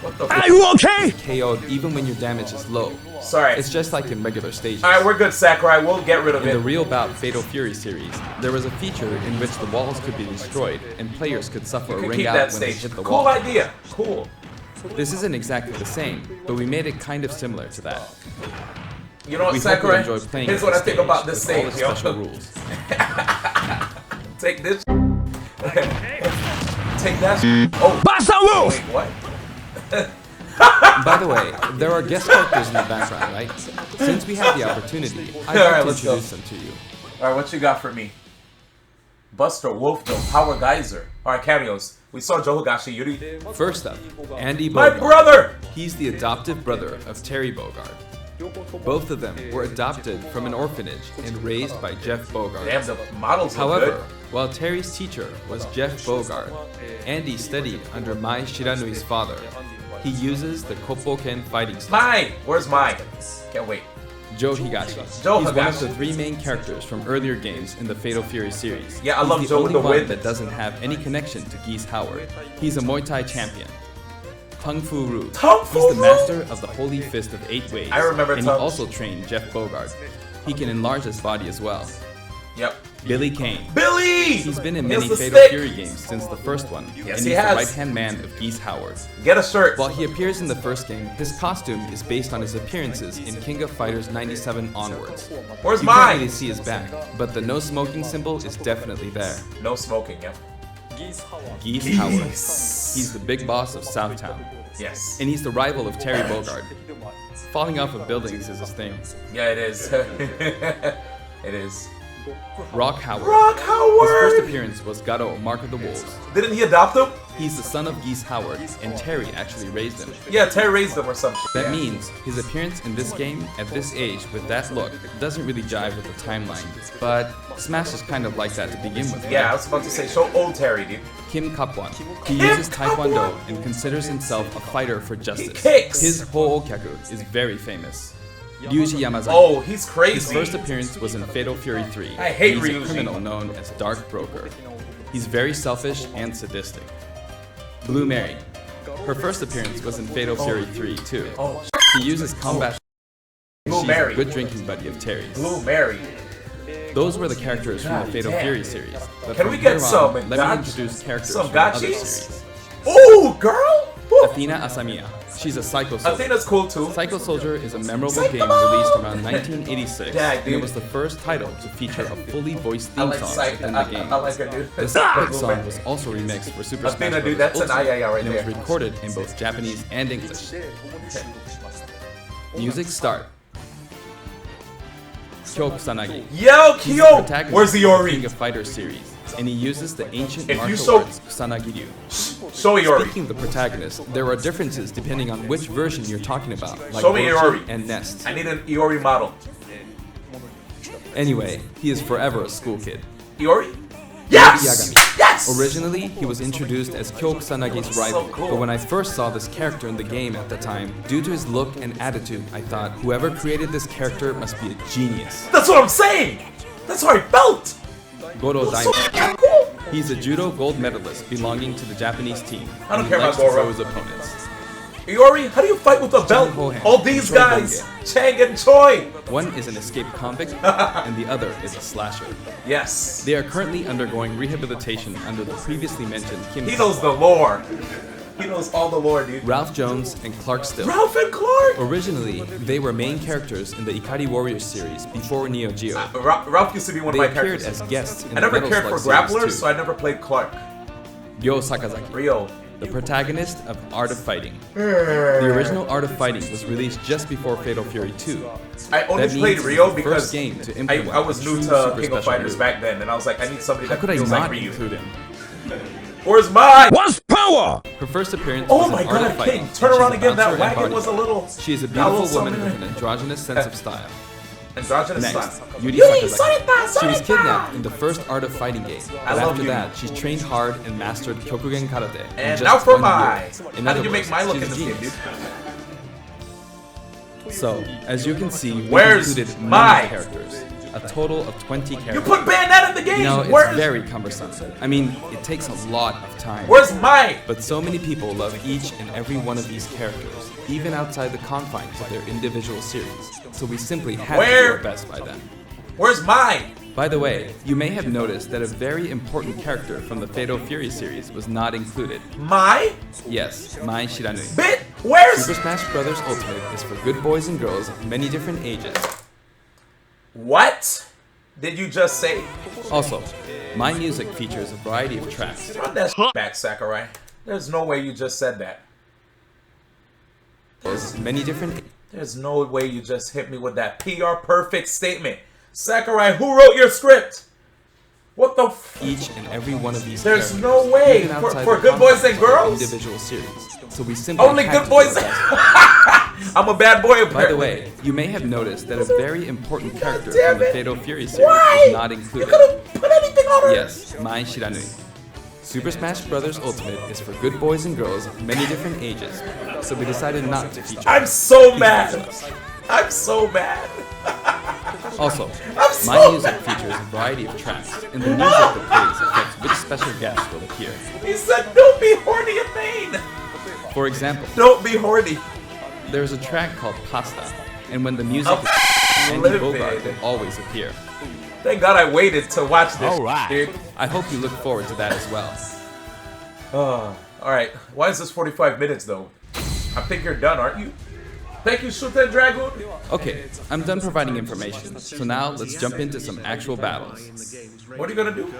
Speaker 2: What the
Speaker 3: Are
Speaker 2: f?
Speaker 3: you okay?
Speaker 4: KO'd even when your damage is low.
Speaker 2: Sorry.
Speaker 4: It's just like in regular stages.
Speaker 2: Alright, we're good, Sakurai. We'll get rid of
Speaker 4: In the
Speaker 2: it.
Speaker 4: Real Bout Fatal Fury series, there was a feature in which the walls could be destroyed and players could suffer a
Speaker 2: You can
Speaker 4: ring
Speaker 2: keep
Speaker 4: out
Speaker 2: that
Speaker 4: when they
Speaker 2: stage.
Speaker 4: hit the
Speaker 2: Cool
Speaker 4: wall.
Speaker 2: idea. Cool.
Speaker 4: This isn't exactly the same, but we made it kind of similar to that.
Speaker 2: You know what,
Speaker 4: We hope you
Speaker 2: Sakurai?
Speaker 4: enjoy playing
Speaker 2: Here's
Speaker 4: at
Speaker 2: what I
Speaker 4: this
Speaker 2: think
Speaker 4: stage
Speaker 2: about this
Speaker 4: with all
Speaker 2: stage,
Speaker 4: its special
Speaker 2: yo.
Speaker 4: rules.
Speaker 2: Take this. Take that. Oh,
Speaker 3: Bust a move!
Speaker 2: wait, what?
Speaker 4: By the way, there are guest characters in the background, right? Since we have the opportunity, I'd
Speaker 2: All
Speaker 4: like
Speaker 2: right,
Speaker 4: to
Speaker 2: let's go.
Speaker 4: introduce them to you.
Speaker 2: Alright, what you got for me? Buster, Wolfdo, Power Geyser. Alright, cameos. We saw Joe Higashi, Yuri.
Speaker 4: First up, Andy
Speaker 2: My
Speaker 4: Bogard.
Speaker 2: brother!
Speaker 4: He's the adoptive brother of Terry Bogard. Both of them were adopted from an orphanage and raised by Jeff Bogard.
Speaker 2: Damn, the models look
Speaker 4: However,
Speaker 2: good.
Speaker 4: while Terry's teacher was Jeff Bogard, Andy studied under Mai Shiranui's father. He uses the Koppoken fighting style.
Speaker 2: Mai! Where's Mai? Can't wait.
Speaker 4: Joe Higashi.
Speaker 2: Joe
Speaker 4: He's one of
Speaker 2: Higashi.
Speaker 4: the three main characters from earlier games in the Fatal Fury series.
Speaker 2: Yeah, I
Speaker 4: He's
Speaker 2: love
Speaker 4: the
Speaker 2: Joe with
Speaker 4: only
Speaker 2: the
Speaker 4: one
Speaker 2: wind.
Speaker 4: that doesn't have any connection to Geese Howard. He's a Muay Thai champion. Tung Fu Ru.
Speaker 2: Tung Fu
Speaker 4: He's the
Speaker 2: Ru?
Speaker 4: master of the Holy Fist of 8 Ways.
Speaker 2: I remember
Speaker 4: And he
Speaker 2: Tung.
Speaker 4: also trained Jeff Bogard. He can enlarge his body as well.
Speaker 2: Yep.
Speaker 4: Billy Kane.
Speaker 2: Billy!
Speaker 4: He's been in
Speaker 2: He has
Speaker 4: many
Speaker 2: the
Speaker 4: Fatal
Speaker 2: stick.
Speaker 4: Fury games since the first one,
Speaker 2: Yes,
Speaker 4: and
Speaker 2: he
Speaker 4: he's the
Speaker 2: has.
Speaker 4: right-hand man of Geese Howard.
Speaker 2: Get a shirt.
Speaker 4: While he appears in the first game, his costume is based on his appearances in King of Fighters 97 onwards.
Speaker 2: Where's
Speaker 4: You can't
Speaker 2: mine?
Speaker 4: really see his back, but the no smoking symbol is definitely there.
Speaker 2: No smoking, yeah.
Speaker 4: Geese Howard.
Speaker 2: Geese.
Speaker 4: He's the big boss of Southtown,
Speaker 2: Yes.
Speaker 4: and he's the rival of Terry Bogard. Falling off of buildings is his thing.
Speaker 2: Yeah, it is. It is.
Speaker 4: Rock Howard.
Speaker 2: Rock
Speaker 4: His
Speaker 2: Howard!
Speaker 4: first appearance was Garo, Mark of the Wolves.
Speaker 2: Didn't he adopt him?
Speaker 4: He's the son of Geese Howard, and Terry actually raised him.
Speaker 2: Yeah, Terry raised him or some shit.
Speaker 4: That
Speaker 2: yeah.
Speaker 4: means his appearance in this game at this age with that look doesn't really jive with the timeline, but Smash is kind of like that to begin with.
Speaker 2: Yeah, I was about to say, show old Terry, dude.
Speaker 4: Kim Kapwan. He
Speaker 2: Kim
Speaker 4: uses Taekwondo
Speaker 2: Kapwan!
Speaker 4: and considers himself a fighter for justice.
Speaker 2: kicks!
Speaker 4: His Ho'okyaku is very famous. Ryuji Yamazaki.
Speaker 2: Oh, he's crazy.
Speaker 4: His first appearance was in Fatal Fury 3.
Speaker 2: I hate
Speaker 4: He's
Speaker 2: Ryuji.
Speaker 4: a criminal known as Dark Broker. He's very selfish and sadistic. Blue Mary. Her first appearance was in Fatal Fury 3 too.
Speaker 2: Oh,
Speaker 4: He uses combat.
Speaker 2: Blue
Speaker 4: She's
Speaker 2: Mary.
Speaker 4: a good drinking buddy of Terry's.
Speaker 2: Blue Mary.
Speaker 4: Those were the characters from
Speaker 2: God
Speaker 4: the Fatal
Speaker 2: damn.
Speaker 4: Fury series. But
Speaker 2: Can
Speaker 4: from
Speaker 2: we get
Speaker 4: here
Speaker 2: some
Speaker 4: on, let
Speaker 2: gotch-
Speaker 4: me introduce characters
Speaker 2: some
Speaker 4: from other
Speaker 2: gotchis?
Speaker 4: series.
Speaker 2: Oh, girl! Woo.
Speaker 4: Athena Asamiya. She's a Psycho Soldier.
Speaker 2: Athena's cool too.
Speaker 4: Psycho Soldier is a memorable
Speaker 2: Psycho!
Speaker 4: game released around 1986,
Speaker 2: Yeah,
Speaker 4: and
Speaker 2: dude.
Speaker 4: it was the first title to feature a fully voiced
Speaker 2: I
Speaker 4: theme
Speaker 2: like
Speaker 4: song
Speaker 2: Psych.
Speaker 4: within the game.
Speaker 2: I like her, dude.
Speaker 4: The second song was also remixed for Super Smash
Speaker 2: Athena,
Speaker 4: Bros.
Speaker 2: dude, that's an
Speaker 4: Ultimate,
Speaker 2: ayaya right
Speaker 4: and it was
Speaker 2: there.
Speaker 4: recorded in both Japanese and English. Music start. Kyo Kusanagi.
Speaker 2: Yo,
Speaker 4: He's the
Speaker 2: Kyo!
Speaker 4: protagonist
Speaker 2: Where's the
Speaker 4: of
Speaker 2: Iori?
Speaker 4: King of Fighters series, and he uses the ancient
Speaker 2: If you
Speaker 4: martial
Speaker 2: show-
Speaker 4: arts Kusanagi-ryu.
Speaker 2: Show Iori.
Speaker 4: Speaking of the protagonist, there are differences depending on which version you're talking about, like
Speaker 2: Show me
Speaker 4: Orochi
Speaker 2: Iori.
Speaker 4: and Nest.
Speaker 2: I need an Iori model.
Speaker 4: Anyway, he is forever a school kid.
Speaker 2: Iori? Yes!
Speaker 4: Yagami.
Speaker 2: Yes!
Speaker 4: Originally, he was introduced as Kyo Kusanagi's rival,
Speaker 2: cool.
Speaker 4: but when I first saw this character in the game at the time, due to his look and attitude, I thought whoever created this character must be a genius.
Speaker 2: That's what I'm saying! That's how I felt!
Speaker 4: Goro
Speaker 2: So
Speaker 4: Daimon.
Speaker 2: cool!
Speaker 4: He's a judo gold medalist belonging to the Japanese team.
Speaker 2: I don't
Speaker 4: and he
Speaker 2: care about
Speaker 4: likes to
Speaker 2: Goro.
Speaker 4: throw his opponents.
Speaker 2: Iori, how do you fight with a belt?
Speaker 4: Hohan,
Speaker 2: All these
Speaker 4: Choi
Speaker 2: guys!
Speaker 4: Bonge.
Speaker 2: Chang and Choi!
Speaker 4: One is an escaped convict, and the other is a slasher.
Speaker 2: Yes.
Speaker 4: They are currently undergoing rehabilitation under the previously mentioned Kim.
Speaker 2: He knows the lore. He knows all the lore, dude.
Speaker 4: Ralph Jones and Clark Still.
Speaker 2: Ralph and Clark!
Speaker 4: Originally, they were main characters in the Ikari Warriors series before Neo Geo.
Speaker 2: Ralph used to be one
Speaker 4: They
Speaker 2: of my
Speaker 4: appeared
Speaker 2: characters.
Speaker 4: as guests in
Speaker 2: I never
Speaker 4: the
Speaker 2: cared
Speaker 4: Metal
Speaker 2: for
Speaker 4: Slug
Speaker 2: grapplers,
Speaker 4: series
Speaker 2: so I never played Clark.
Speaker 4: too. Ryo Sakazaki,
Speaker 2: Rio.
Speaker 4: the protagonist of Art of Fighting. The original Art of Fighting was released just before Fatal Fury 2.
Speaker 2: I only
Speaker 4: That
Speaker 2: played
Speaker 4: means
Speaker 2: Rio
Speaker 4: it's the
Speaker 2: because
Speaker 4: first game to
Speaker 2: I
Speaker 4: implement
Speaker 2: was
Speaker 4: a
Speaker 2: new
Speaker 4: true
Speaker 2: to
Speaker 4: super
Speaker 2: King of
Speaker 4: special
Speaker 2: Fighters
Speaker 4: move.
Speaker 2: back then, and I was like, I need somebody
Speaker 4: How
Speaker 2: that
Speaker 4: could I
Speaker 2: feels
Speaker 4: not
Speaker 2: like Ryu.
Speaker 4: include him?
Speaker 2: Where's mine?
Speaker 1: What's power?
Speaker 4: Her first appearance
Speaker 2: Oh
Speaker 4: was
Speaker 2: my
Speaker 4: in Art of
Speaker 2: god,
Speaker 4: Fighting.
Speaker 2: King, turn
Speaker 4: and
Speaker 2: around
Speaker 4: she's a
Speaker 2: again. That
Speaker 4: bouncer and
Speaker 2: wagon
Speaker 4: body
Speaker 2: was a
Speaker 4: double.
Speaker 2: little
Speaker 4: She is a
Speaker 2: that little
Speaker 4: beautiful woman
Speaker 2: something.
Speaker 4: with an androgynous sense of style.
Speaker 2: androgynous
Speaker 4: Next,
Speaker 2: style.
Speaker 4: Yuri
Speaker 2: Yuri,
Speaker 4: Sakazaki. She was
Speaker 2: Sonita!
Speaker 4: kidnapped in the first Art of Fighting game,
Speaker 2: I
Speaker 4: but
Speaker 2: love
Speaker 4: after
Speaker 2: Yuri.
Speaker 4: that, she trained hard and mastered Kyokugen Karate in
Speaker 2: And
Speaker 4: just
Speaker 2: now for
Speaker 4: 1
Speaker 2: my.
Speaker 4: year. In
Speaker 2: How
Speaker 4: other
Speaker 2: did you make
Speaker 4: words,
Speaker 2: my look in
Speaker 4: she's
Speaker 2: this
Speaker 4: a
Speaker 2: game, dude?
Speaker 4: genius. So, as you can see, we
Speaker 2: Where's
Speaker 4: included
Speaker 2: my-
Speaker 4: many characters, a total of 20
Speaker 2: You
Speaker 4: characters.
Speaker 2: put Bayonetta in the game!
Speaker 4: You know, it's
Speaker 2: Where's,
Speaker 4: very cumbersome. I mean, it takes a lot of time.
Speaker 2: where's mine?
Speaker 4: But so many people love each and every one of these characters, even outside the confines of their individual series. So we simply had to do
Speaker 2: Where-
Speaker 4: our best by them.
Speaker 2: Where's mine?
Speaker 4: By the way, you may have noticed that a very important character from the Fatal Fury series was not included.
Speaker 2: My?
Speaker 4: Yes, Mai Shiranui.
Speaker 2: Bit? Where's?
Speaker 4: Super Smash Bros. Ultimate is for good boys and girls of many different ages.
Speaker 2: What did you just say?
Speaker 4: Also, my music features a variety of tracks.
Speaker 2: Run that back, Sakurai. There's no way you just said that.
Speaker 4: Many different.
Speaker 2: There's no way you just hit me with that PR perfect statement. Sakurai, who wrote your script? What the f?
Speaker 4: Each and every one of these
Speaker 2: There's
Speaker 4: characters,
Speaker 2: no way.
Speaker 4: even
Speaker 2: For
Speaker 4: outside the
Speaker 2: good boys
Speaker 4: confines
Speaker 2: and
Speaker 4: of their
Speaker 2: girls?
Speaker 4: individual series. So we simply
Speaker 2: Only
Speaker 4: had
Speaker 2: good
Speaker 4: to do
Speaker 2: boys.
Speaker 4: our best.
Speaker 2: I'm a bad boy apparently.
Speaker 4: By the way, you may have noticed that a very important character
Speaker 2: damn
Speaker 4: from the
Speaker 2: it.
Speaker 4: Fatal Fury series
Speaker 2: Why?
Speaker 4: is not
Speaker 2: You
Speaker 4: included.
Speaker 2: could have put anything on her.
Speaker 4: Yes, Mai Shiranui. Super Smash Bros. Ultimate is for good boys and girls of many different ages, so we decided not to feature
Speaker 2: I'm
Speaker 4: her.
Speaker 2: so
Speaker 4: Please
Speaker 2: mad.
Speaker 4: forgive us.
Speaker 2: I'm so mad.
Speaker 4: Also,
Speaker 2: I'm so
Speaker 4: my music
Speaker 2: mad.
Speaker 4: features a variety of tracks, and the music that plays affects which special guest will appear.
Speaker 2: He said, "Don't be horny in vain.
Speaker 4: For example,
Speaker 2: Don't be horny."
Speaker 4: there's a track called Pasta, and when the music
Speaker 2: I'm
Speaker 4: is Andy
Speaker 2: livid.
Speaker 4: Bogard will always appear.
Speaker 2: Thank God I waited to watch this,
Speaker 3: Alright.
Speaker 2: dude.
Speaker 4: I hope you look forward to that as well.
Speaker 2: Alright. Why is this 45 minutes, though? I think you're done, aren't you? Thank you, Shuten Dragoon.
Speaker 4: Okay, I'm done providing information, so now let's jump into some actual battles.
Speaker 2: What are you gonna do?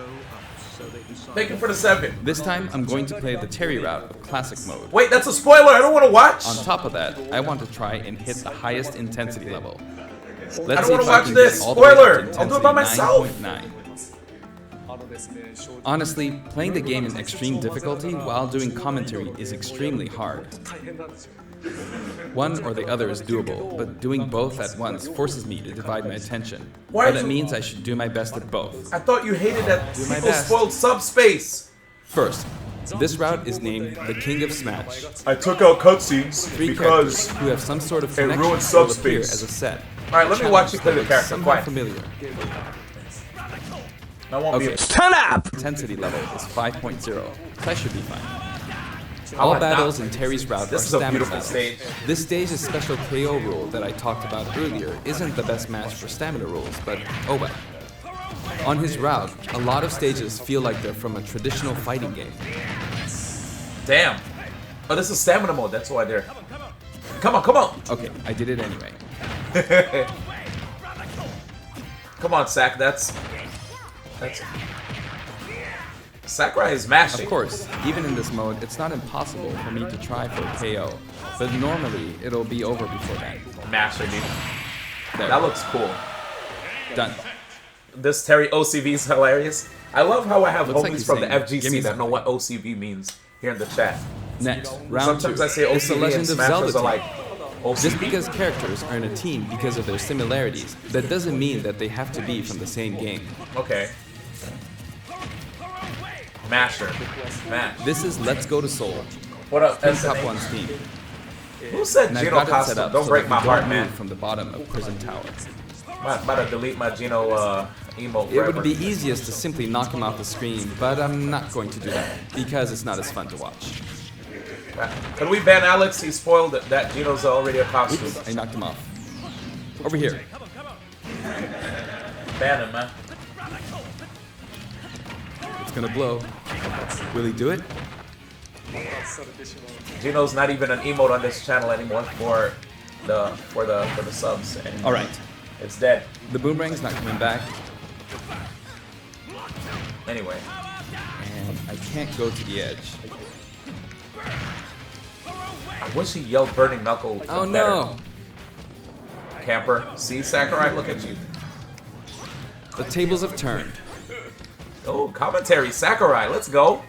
Speaker 2: Thank you for the 7.
Speaker 4: This time, I'm going to play the Terry route of Classic mode.
Speaker 2: Wait, that's a spoiler. I don't want to watch.
Speaker 4: On top of that, I want to try and hit the highest intensity level.
Speaker 2: I
Speaker 4: Let's
Speaker 2: don't
Speaker 4: see
Speaker 2: want
Speaker 4: if
Speaker 2: to
Speaker 4: I
Speaker 2: watch
Speaker 4: can
Speaker 2: this.
Speaker 4: get all the way up
Speaker 2: Spoiler.
Speaker 4: to
Speaker 2: I'll do it by myself.
Speaker 4: intensity 9.9. Honestly, playing the game in extreme difficulty while doing commentary is extremely hard. One or the other is doable, but doing both at once forces me to divide my attention.
Speaker 2: Why
Speaker 4: Or
Speaker 2: is
Speaker 4: that
Speaker 2: it-
Speaker 4: means I should do my best at both.
Speaker 2: I thought you hated that
Speaker 4: my
Speaker 2: people
Speaker 4: best.
Speaker 2: spoiled subspace.
Speaker 4: First, this route is named the King of Smash.
Speaker 2: I took out cutscenes
Speaker 4: Three characters who have some sort of connection
Speaker 2: ruined
Speaker 4: will appear
Speaker 2: subspace.
Speaker 4: as a set.
Speaker 2: Alright, let me watch you play the
Speaker 4: Looks
Speaker 2: character.
Speaker 4: somehow
Speaker 2: Fine.
Speaker 4: familiar.
Speaker 2: I won't
Speaker 4: Okay.
Speaker 2: be.
Speaker 3: Turn up!
Speaker 4: Intensity level is 5.0, so I should be fine.
Speaker 2: I
Speaker 4: All
Speaker 2: like that.
Speaker 4: battles in Terry's route
Speaker 2: This
Speaker 4: are
Speaker 2: is a
Speaker 4: stamina
Speaker 2: beautiful
Speaker 4: battles.
Speaker 2: stage.
Speaker 4: This stage's special KO rule that I talked about earlier isn't the best match for stamina rules, but oh well. On his route, a lot of stages feel like they're from a traditional fighting game.
Speaker 2: Damn. Oh, this is stamina mode. That's why they're. Come on, come on.
Speaker 4: Okay, I did it anyway.
Speaker 2: Come on, Sack. That's. Sakurai is mashing.
Speaker 4: Of course, even in this mode, it's not impossible for me to try for a KO, but normally it'll be over before that.
Speaker 2: Masher, dude.
Speaker 4: There,
Speaker 2: That looks cool.
Speaker 4: done.
Speaker 2: This Terry OCV is hilarious. I love how I have
Speaker 4: Looks like
Speaker 2: homies
Speaker 4: he's
Speaker 2: from the
Speaker 4: saying, "Give me
Speaker 2: FGC that
Speaker 4: some."
Speaker 2: know what OCV means here in the chat.
Speaker 4: Next, round
Speaker 2: Sometimes
Speaker 4: 2.
Speaker 2: I say
Speaker 4: It's the
Speaker 2: OCV
Speaker 4: Legend
Speaker 2: and
Speaker 4: of
Speaker 2: Smashers
Speaker 4: Zelda
Speaker 2: are like
Speaker 4: team.
Speaker 2: OCV.
Speaker 4: Just because characters are in a team because of their similarities, that doesn't mean that they have to be from the same game.
Speaker 2: Okay. Masher. Mash.
Speaker 4: This is Let's Go to Seoul,
Speaker 2: What up,
Speaker 4: Team
Speaker 2: SNA?
Speaker 4: Top 1's team.
Speaker 2: Who said
Speaker 4: And I've
Speaker 2: Gino
Speaker 4: got it set
Speaker 2: Costa?
Speaker 4: up
Speaker 2: Don't
Speaker 4: so
Speaker 2: break
Speaker 4: that
Speaker 2: my
Speaker 4: you
Speaker 2: heart,
Speaker 4: don't
Speaker 2: man.
Speaker 4: move from the bottom of Prison Tower.
Speaker 2: I'm about to delete my Gino emote
Speaker 4: It
Speaker 2: forever.
Speaker 4: would be easiest to simply knock him off the screen, but I'm not going to do that, because it's not as fun to watch.
Speaker 2: Can we ban Alex? He spoiled that Gino's already a costume.
Speaker 4: Oops, I knocked him off. Over here.
Speaker 2: Ban him, man.
Speaker 4: It's gonna blow. Will he do it?
Speaker 2: Gino's not even an emote on this channel anymore for the subs. And
Speaker 4: Alright,
Speaker 2: it's dead.
Speaker 4: the boomerang's not coming back,
Speaker 2: Anyway.
Speaker 4: and I can't go to the edge.
Speaker 2: I wish he yelled Burning Knuckle.
Speaker 4: Oh
Speaker 2: better.
Speaker 4: no!
Speaker 2: Camper. See, Sakurai, look at you.
Speaker 4: The tables have turned.
Speaker 2: Oh, commentary. Sakurai, let's go.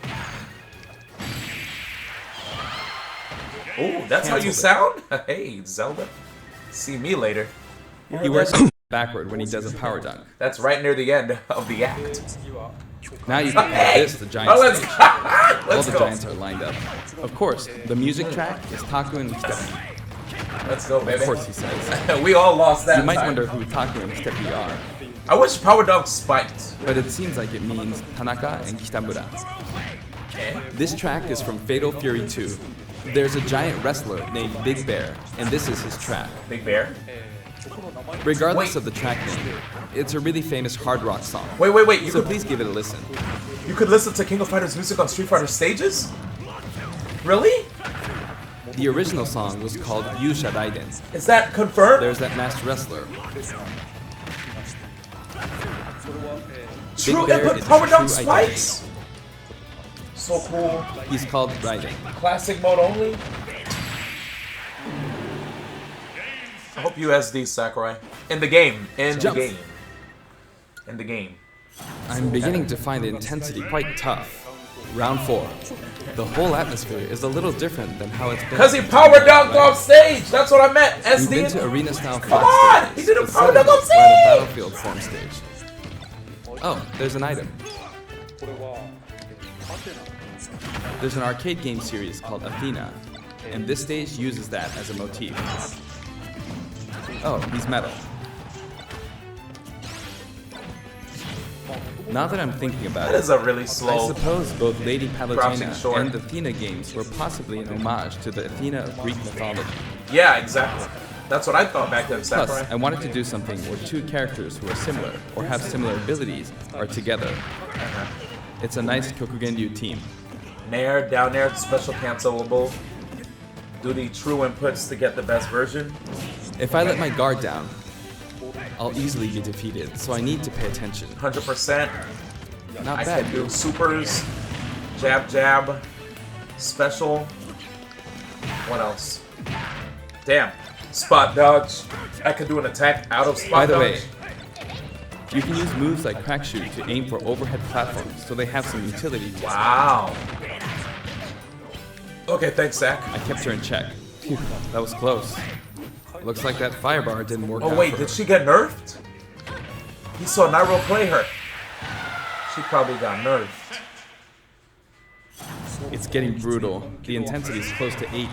Speaker 2: Oh, that's how you sound? Hey, Zelda. See me later.
Speaker 4: He wears backward when he does a power dunk.
Speaker 2: That's right near the end of the act.
Speaker 4: Now you can call this the giant
Speaker 2: Oh, let's,
Speaker 4: stage. All
Speaker 2: let's
Speaker 4: the
Speaker 2: go.
Speaker 4: giants are lined up. Of course, the music track is Taku and Steppy.
Speaker 2: Let's go, baby.
Speaker 4: Of course he says.
Speaker 2: We all lost that
Speaker 4: You might
Speaker 2: time.
Speaker 4: wonder who Taku and Steppy are,
Speaker 2: I wish Power Dunk spiked.
Speaker 4: but it seems like it means Tanaka and Kitamura.
Speaker 2: Okay.
Speaker 4: This track is from Fatal Fury 2. There's a giant wrestler named Big Bear, and this is his track.
Speaker 2: Big Bear.
Speaker 4: Regardless
Speaker 2: Wait.
Speaker 4: of the track name, it's a really famous hard rock song.
Speaker 2: Wait. You
Speaker 4: So
Speaker 2: could
Speaker 4: please give it a listen.
Speaker 2: listen to King of Fighters music on Street Fighter stages? Really?
Speaker 4: The original song was called Yusha Raiden.
Speaker 2: Is that confirmed?
Speaker 4: There's that masked wrestler.
Speaker 2: True,
Speaker 4: Big Bear
Speaker 2: but
Speaker 4: is
Speaker 2: Power
Speaker 4: a
Speaker 2: Dunk
Speaker 4: true
Speaker 2: spikes. So cool.
Speaker 4: He's called Raiden.
Speaker 2: Classic mode only. I hope you SD Sakurai. In the game. In
Speaker 4: Jump.
Speaker 2: the game. In the game.
Speaker 4: I'm beginning to find the intensity quite tough. Round 4. The whole atmosphere is a little different than how it's been.
Speaker 2: Because he power dunked off stage. That's what I meant.
Speaker 4: We've been
Speaker 2: SD.
Speaker 4: to arena style fight
Speaker 2: on!
Speaker 4: stages.
Speaker 2: He did a
Speaker 4: The
Speaker 2: power
Speaker 4: setting
Speaker 2: dunk on
Speaker 4: is like a
Speaker 2: stage!
Speaker 4: battlefield form stage. Oh, there's an item. There's an arcade game series called Athena, and this stage uses that as a motif. Oh, he's metal. Now that I'm thinking about
Speaker 2: That
Speaker 4: it,
Speaker 2: is a really
Speaker 4: I
Speaker 2: slow.
Speaker 4: suppose both Lady
Speaker 2: Crouching
Speaker 4: Palutena
Speaker 2: short.
Speaker 4: and Athena games were possibly an homage to the Athena of Greek mythology.
Speaker 2: Yeah, exactly. That's what I thought back then,
Speaker 4: Plus,
Speaker 2: Sakurai.
Speaker 4: I wanted to do something where two characters who are similar or have similar abilities are together. It's a nice Kyokugenryu team.
Speaker 2: Nair, down air, special cancelable. Do the true inputs to get the best version.
Speaker 4: If I let my guard down, I'll easily be defeated, so I need to pay attention.
Speaker 2: 100%.
Speaker 4: Not
Speaker 2: I
Speaker 4: bad.
Speaker 2: can do supers, jab, jab, special. What else? Damn. Spot dodge. I could do an attack out of spot
Speaker 4: By the
Speaker 2: dodge.
Speaker 4: way, you can use moves like crack shoot to aim for overhead platforms, so they have some utility.
Speaker 2: Wow. Okay, thanks, Zach.
Speaker 4: I kept her in check. Phew, that was close. Looks like that firebar didn't work out.
Speaker 2: Oh wait,
Speaker 4: for
Speaker 2: did
Speaker 4: her.
Speaker 2: she get nerfed? He saw Nairo play her. She probably got nerfed.
Speaker 4: It's getting brutal. The intensity is close to 8.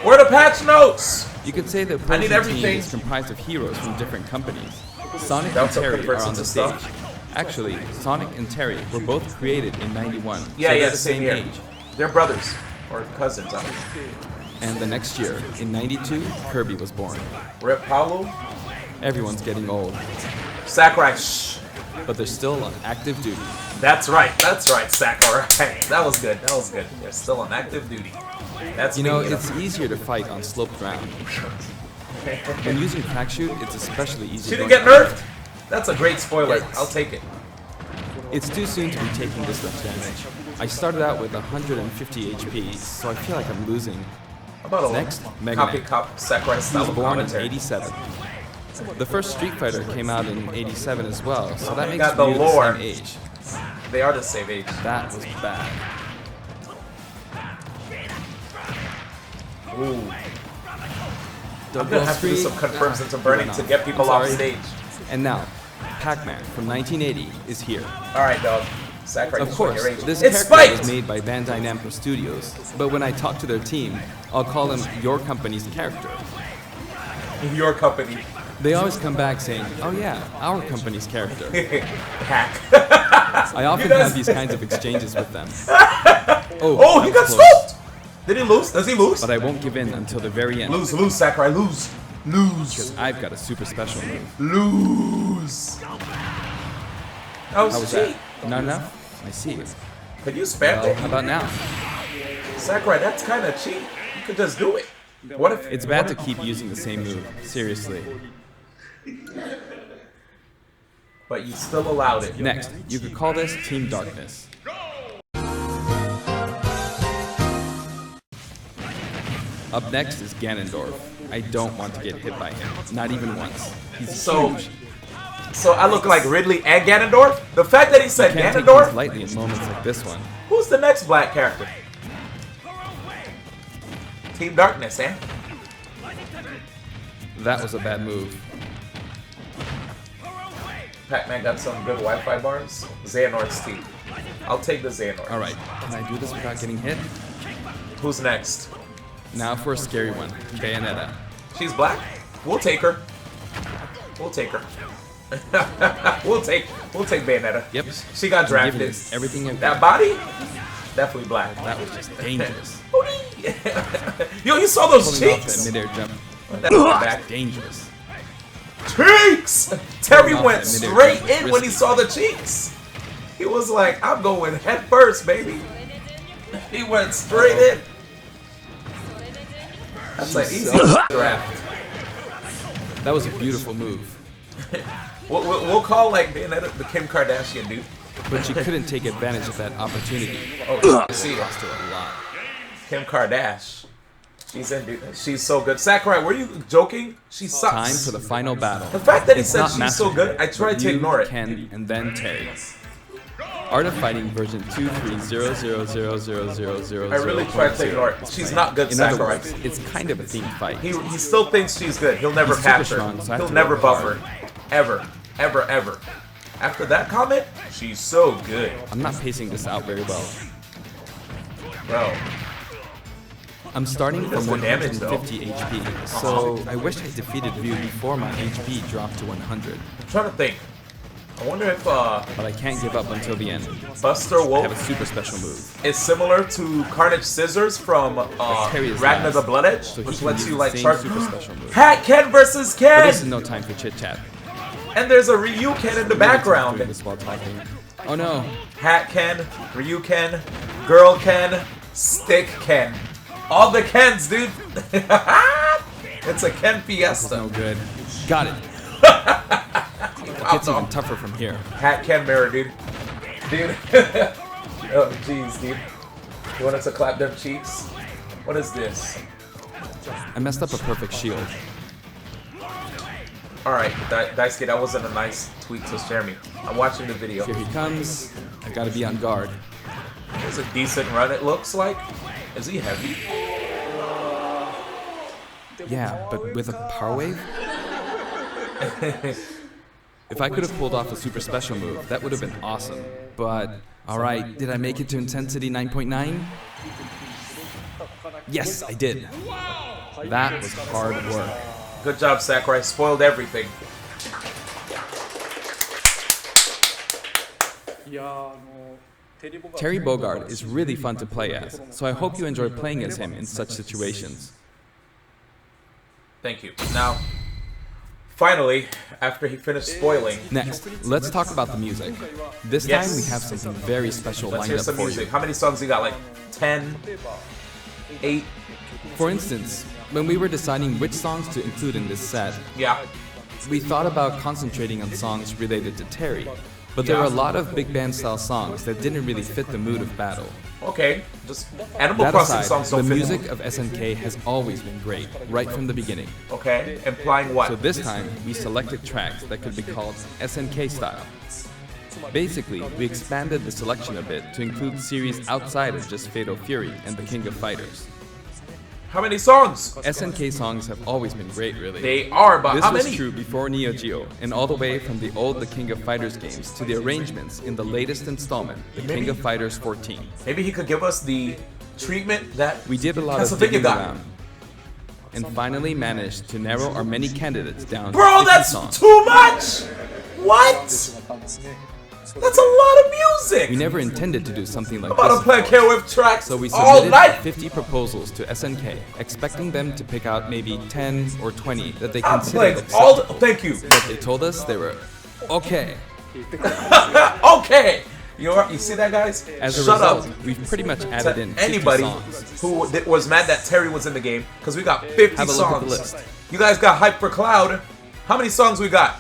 Speaker 2: Where are the patch notes?
Speaker 4: You could say the
Speaker 2: I need
Speaker 4: opposing team
Speaker 2: everything.
Speaker 4: is comprised of heroes from different companies. Sonic
Speaker 2: That's
Speaker 4: and
Speaker 2: a
Speaker 4: Terry are on the
Speaker 2: comparison
Speaker 4: stage.
Speaker 2: stuff.
Speaker 4: Actually, Sonic and Terry were both created in 91.
Speaker 2: Yeah,
Speaker 4: so
Speaker 2: yeah,
Speaker 4: they're the
Speaker 2: same
Speaker 4: same
Speaker 2: year.
Speaker 4: age.
Speaker 2: They're brothers or cousins. I don't know.
Speaker 4: And the next year, in 92, Kirby was born.
Speaker 2: Rip Paulo,
Speaker 4: Everyone's getting old,
Speaker 2: Sakurai. Shh.
Speaker 4: but they're still on active duty.
Speaker 2: That's right, Sakurai. That was good. That was good. They're still on active duty. That's
Speaker 4: You know,
Speaker 2: me.
Speaker 4: it's easier to fight on sloped ground. When using crack shoot, it's especially easy.
Speaker 2: She didn't
Speaker 4: going
Speaker 2: get nerfed. That's a great spoiler.
Speaker 4: Yikes.
Speaker 2: I'll take it.
Speaker 4: It's too soon to be taking this much damage. I started out with 150 HP, so I feel like I'm losing.
Speaker 2: How about a
Speaker 4: Next, Mega
Speaker 2: copy
Speaker 4: Man.
Speaker 2: cop Sakurai
Speaker 4: He
Speaker 2: style
Speaker 4: was
Speaker 2: of
Speaker 4: born in
Speaker 2: commentary?
Speaker 4: 87. The first Street Fighter came out in 87 as well, so that makes
Speaker 2: got the
Speaker 4: me the
Speaker 2: lore.
Speaker 4: same age.
Speaker 2: They are the same age.
Speaker 4: That was bad.
Speaker 2: Ooh. I'm
Speaker 4: Double
Speaker 2: gonna have to do
Speaker 4: screen.
Speaker 2: some confirms and some
Speaker 4: Ah,
Speaker 2: burning
Speaker 4: went
Speaker 2: to
Speaker 4: off.
Speaker 2: get people
Speaker 4: I'm
Speaker 2: off
Speaker 4: sorry.
Speaker 2: stage.
Speaker 4: And now, Pac-Man from 1980 is here.
Speaker 2: All right, dog. Sakurai,
Speaker 4: Of
Speaker 2: you showing
Speaker 4: course,
Speaker 2: your age.
Speaker 4: this
Speaker 2: It's
Speaker 4: character
Speaker 2: spiked.
Speaker 4: was made by Bandai Namco Studios, but when I talk to their team, I'll call him your company's character.
Speaker 2: Your company.
Speaker 4: They always come back saying, oh yeah, our company's character.
Speaker 2: Hack.
Speaker 4: I often
Speaker 2: You guys-
Speaker 4: have these kinds of exchanges with them.
Speaker 2: Oh,
Speaker 4: that
Speaker 2: he
Speaker 4: was
Speaker 2: got
Speaker 4: close.
Speaker 2: smoked. Did he lose? Does he lose?
Speaker 4: But I won't give in until the very end,
Speaker 2: Lose, Sakurai, lose.
Speaker 4: because I've got a super special move.
Speaker 2: Lose. That
Speaker 4: How
Speaker 2: was
Speaker 4: was
Speaker 2: cheap.
Speaker 4: that? Not enough? I see.
Speaker 2: Could you spam
Speaker 4: Well,
Speaker 2: it?
Speaker 4: how about now?
Speaker 2: Sakurai, that's kind of cheap. You could just do it. What if
Speaker 4: It's bad to keep using the same move. Seriously.
Speaker 2: But you still allowed it.
Speaker 4: Next, you could call this Team Darkness. Up next is Ganondorf. I don't want to get hit by him. Not even once. He's
Speaker 2: So,
Speaker 4: huge.
Speaker 2: so I look like Ridley and Ganondorf? The fact that he said
Speaker 4: Can't take
Speaker 2: Ganondorf?
Speaker 4: things lightly in moments like this one.
Speaker 2: Who's the next black character? Team Darkness, eh?
Speaker 4: That was a bad move.
Speaker 2: Pac-Man got some good Wi-Fi bars. Xehanort's team. I'll take the Xehanort.
Speaker 4: Alright, can I do this without getting hit?
Speaker 2: Who's next?
Speaker 4: Now for a scary one. Bayonetta.
Speaker 2: She's black? We'll take her. We'll take her. we'll take Bayonetta.
Speaker 4: Yep.
Speaker 2: She got
Speaker 4: I'm giving
Speaker 2: drafted.
Speaker 4: this everything I've
Speaker 2: That
Speaker 4: got.
Speaker 2: body? Definitely black.
Speaker 4: That was just dangerous.
Speaker 2: Yo, you saw those
Speaker 4: Pulling off that
Speaker 2: cheeks?
Speaker 4: midair jump.
Speaker 2: That's back.
Speaker 4: Dangerous.
Speaker 2: Cheeks! Terry
Speaker 4: Pulling off
Speaker 2: went
Speaker 4: that midair
Speaker 2: straight
Speaker 4: jump was
Speaker 2: in when he
Speaker 4: risky.
Speaker 2: saw the cheeks. He was like, I'm going head first, baby. He went straight in. That's an easy draft.
Speaker 4: That was a beautiful move.
Speaker 2: We'll call like Bayonetta the Kim Kardashian, dude.
Speaker 4: But she couldn't take advantage of that opportunity.
Speaker 2: Oh, you see,
Speaker 4: Lost her a lot.
Speaker 2: Kim Kardashian. She's in, dude. She's so good. Sakurai, were you joking? She sucks.
Speaker 4: Time for the final battle.
Speaker 2: The fact that he
Speaker 4: It's
Speaker 2: said
Speaker 4: not
Speaker 2: she's so
Speaker 4: Master
Speaker 2: good, I
Speaker 4: Hand,
Speaker 2: tried
Speaker 4: but
Speaker 2: to
Speaker 4: Ryu,
Speaker 2: ignore it.
Speaker 4: Ken, and then Terry. Art of Fighting version 230000000.
Speaker 2: I really tried to ignore it. She's not good,
Speaker 4: In other
Speaker 2: Sakurai.
Speaker 4: words, it's kind of a themed fight.
Speaker 2: He still thinks she's good. He'll never
Speaker 4: He's
Speaker 2: patch
Speaker 4: super
Speaker 2: her.
Speaker 4: strong, so I have
Speaker 2: He'll
Speaker 4: to
Speaker 2: never
Speaker 4: work
Speaker 2: buff
Speaker 4: hard.
Speaker 2: her. Ever. Ever, ever. After that comment, she's so good.
Speaker 4: I'm not pacing this out very well.
Speaker 2: Bro.
Speaker 4: I'm starting from
Speaker 2: does the damage, though?
Speaker 4: 150 HP, so I wish I defeated Ryu before my HP dropped to 100.
Speaker 2: I'm trying to think. I wonder if
Speaker 4: But I can't give up until the end.
Speaker 2: Buster
Speaker 4: I have a
Speaker 2: Wolf
Speaker 4: super special move.
Speaker 2: is similar to Carnage Scissors from
Speaker 4: Terry is
Speaker 2: Ragnar
Speaker 4: last,
Speaker 2: the Blood Edge,
Speaker 4: so he
Speaker 2: which
Speaker 4: can
Speaker 2: lets
Speaker 4: use
Speaker 2: you
Speaker 4: the
Speaker 2: like
Speaker 4: same
Speaker 2: charge.
Speaker 4: super special move.
Speaker 2: Hat Ken versus
Speaker 4: But
Speaker 2: Ken!
Speaker 4: this is no time for chit chat.
Speaker 2: And there's a Ryu Ken in the background.
Speaker 4: Doing this while talking. Oh no!
Speaker 2: Hat Ken, Ryu Ken, Girl Ken, Stick Ken. All the Kens, dude. It's a Ken fiesta.
Speaker 4: No good. Got it. It gets even tougher from here.
Speaker 2: Hat Ken mirror, dude. Dude. Oh, jeez, dude. You want us to clap them cheeks? What is this?
Speaker 4: I messed up a perfect shield.
Speaker 2: Alright, Daisuke, that wasn't a nice tweet to share me. I'm watching the video.
Speaker 4: Here he comes. I gotta be on guard.
Speaker 2: It's a decent run, it looks like. Is he heavy?
Speaker 4: Yeah, but with a power wave? If I could have pulled off a super special move, that would have been awesome. But, alright, did I make it to intensity 9.9? Yes, I did. That was hard work.
Speaker 2: Good job, Sakurai. Spoiled everything.
Speaker 4: Terry Bogard is really fun to play as, so I hope you enjoy playing as him in such situations.
Speaker 2: Thank you. Now, finally, after he finished spoiling,
Speaker 4: Next, let's talk about the music. This
Speaker 2: Yes.
Speaker 4: time we have something very special
Speaker 2: let's
Speaker 4: lined
Speaker 2: hear
Speaker 4: up
Speaker 2: some
Speaker 4: for
Speaker 2: music.
Speaker 4: you.
Speaker 2: How many songs you got? Like 10? 8?
Speaker 4: For instance, when we were deciding which songs to include in this set,
Speaker 2: Yeah.
Speaker 4: we thought about concentrating on songs related to Terry, but there were a lot of big band style songs that didn't really fit the mood of battle.
Speaker 2: Okay. Just Animal
Speaker 4: That
Speaker 2: Crossing
Speaker 4: aside,
Speaker 2: songs
Speaker 4: the
Speaker 2: don't fit.
Speaker 4: music of SNK has always been great, right from the beginning.
Speaker 2: Okay. Implying what?
Speaker 4: So this time, we selected tracks that could be called SNK style. Basically, we expanded the selection a bit to include series outside of just Fatal Fury and the King of Fighters.
Speaker 2: How many songs?
Speaker 4: SNK songs have always been great, really.
Speaker 2: They are, but
Speaker 4: This
Speaker 2: how
Speaker 4: was
Speaker 2: many?
Speaker 4: true before Neo Geo, and all the way from the old The King of Fighters games to the arrangements in the latest installment, The King of Fighters 14.
Speaker 2: Maybe he could give us the treatment that
Speaker 4: We did a lot
Speaker 2: That's
Speaker 4: of
Speaker 2: the thing you
Speaker 4: digging
Speaker 2: got.
Speaker 4: around, and finally managed to narrow our many candidates down to
Speaker 2: Bro,
Speaker 4: 50
Speaker 2: that's
Speaker 4: songs.
Speaker 2: too much! What? That's a lot of music!
Speaker 4: We never intended to do something like
Speaker 2: I'm about to
Speaker 4: this,
Speaker 2: play KOF tracks
Speaker 4: so we
Speaker 2: all
Speaker 4: submitted
Speaker 2: night!
Speaker 4: 50 proposals to SNK, expecting them to pick out maybe 10 or 20 that they
Speaker 2: I'm
Speaker 4: considered
Speaker 2: playing all the...
Speaker 4: acceptable.
Speaker 2: Thank you.
Speaker 4: But they told us they were okay.
Speaker 2: Okay! You see that, guys?
Speaker 4: As a
Speaker 2: Shut
Speaker 4: result,
Speaker 2: up
Speaker 4: we've pretty much added in
Speaker 2: to
Speaker 4: 50
Speaker 2: anybody
Speaker 4: songs.
Speaker 2: who was mad that Terry was in the game, because we got 50
Speaker 4: Have a
Speaker 2: songs.
Speaker 4: look at the list.
Speaker 2: You guys got hype for Cloud. How many songs we got?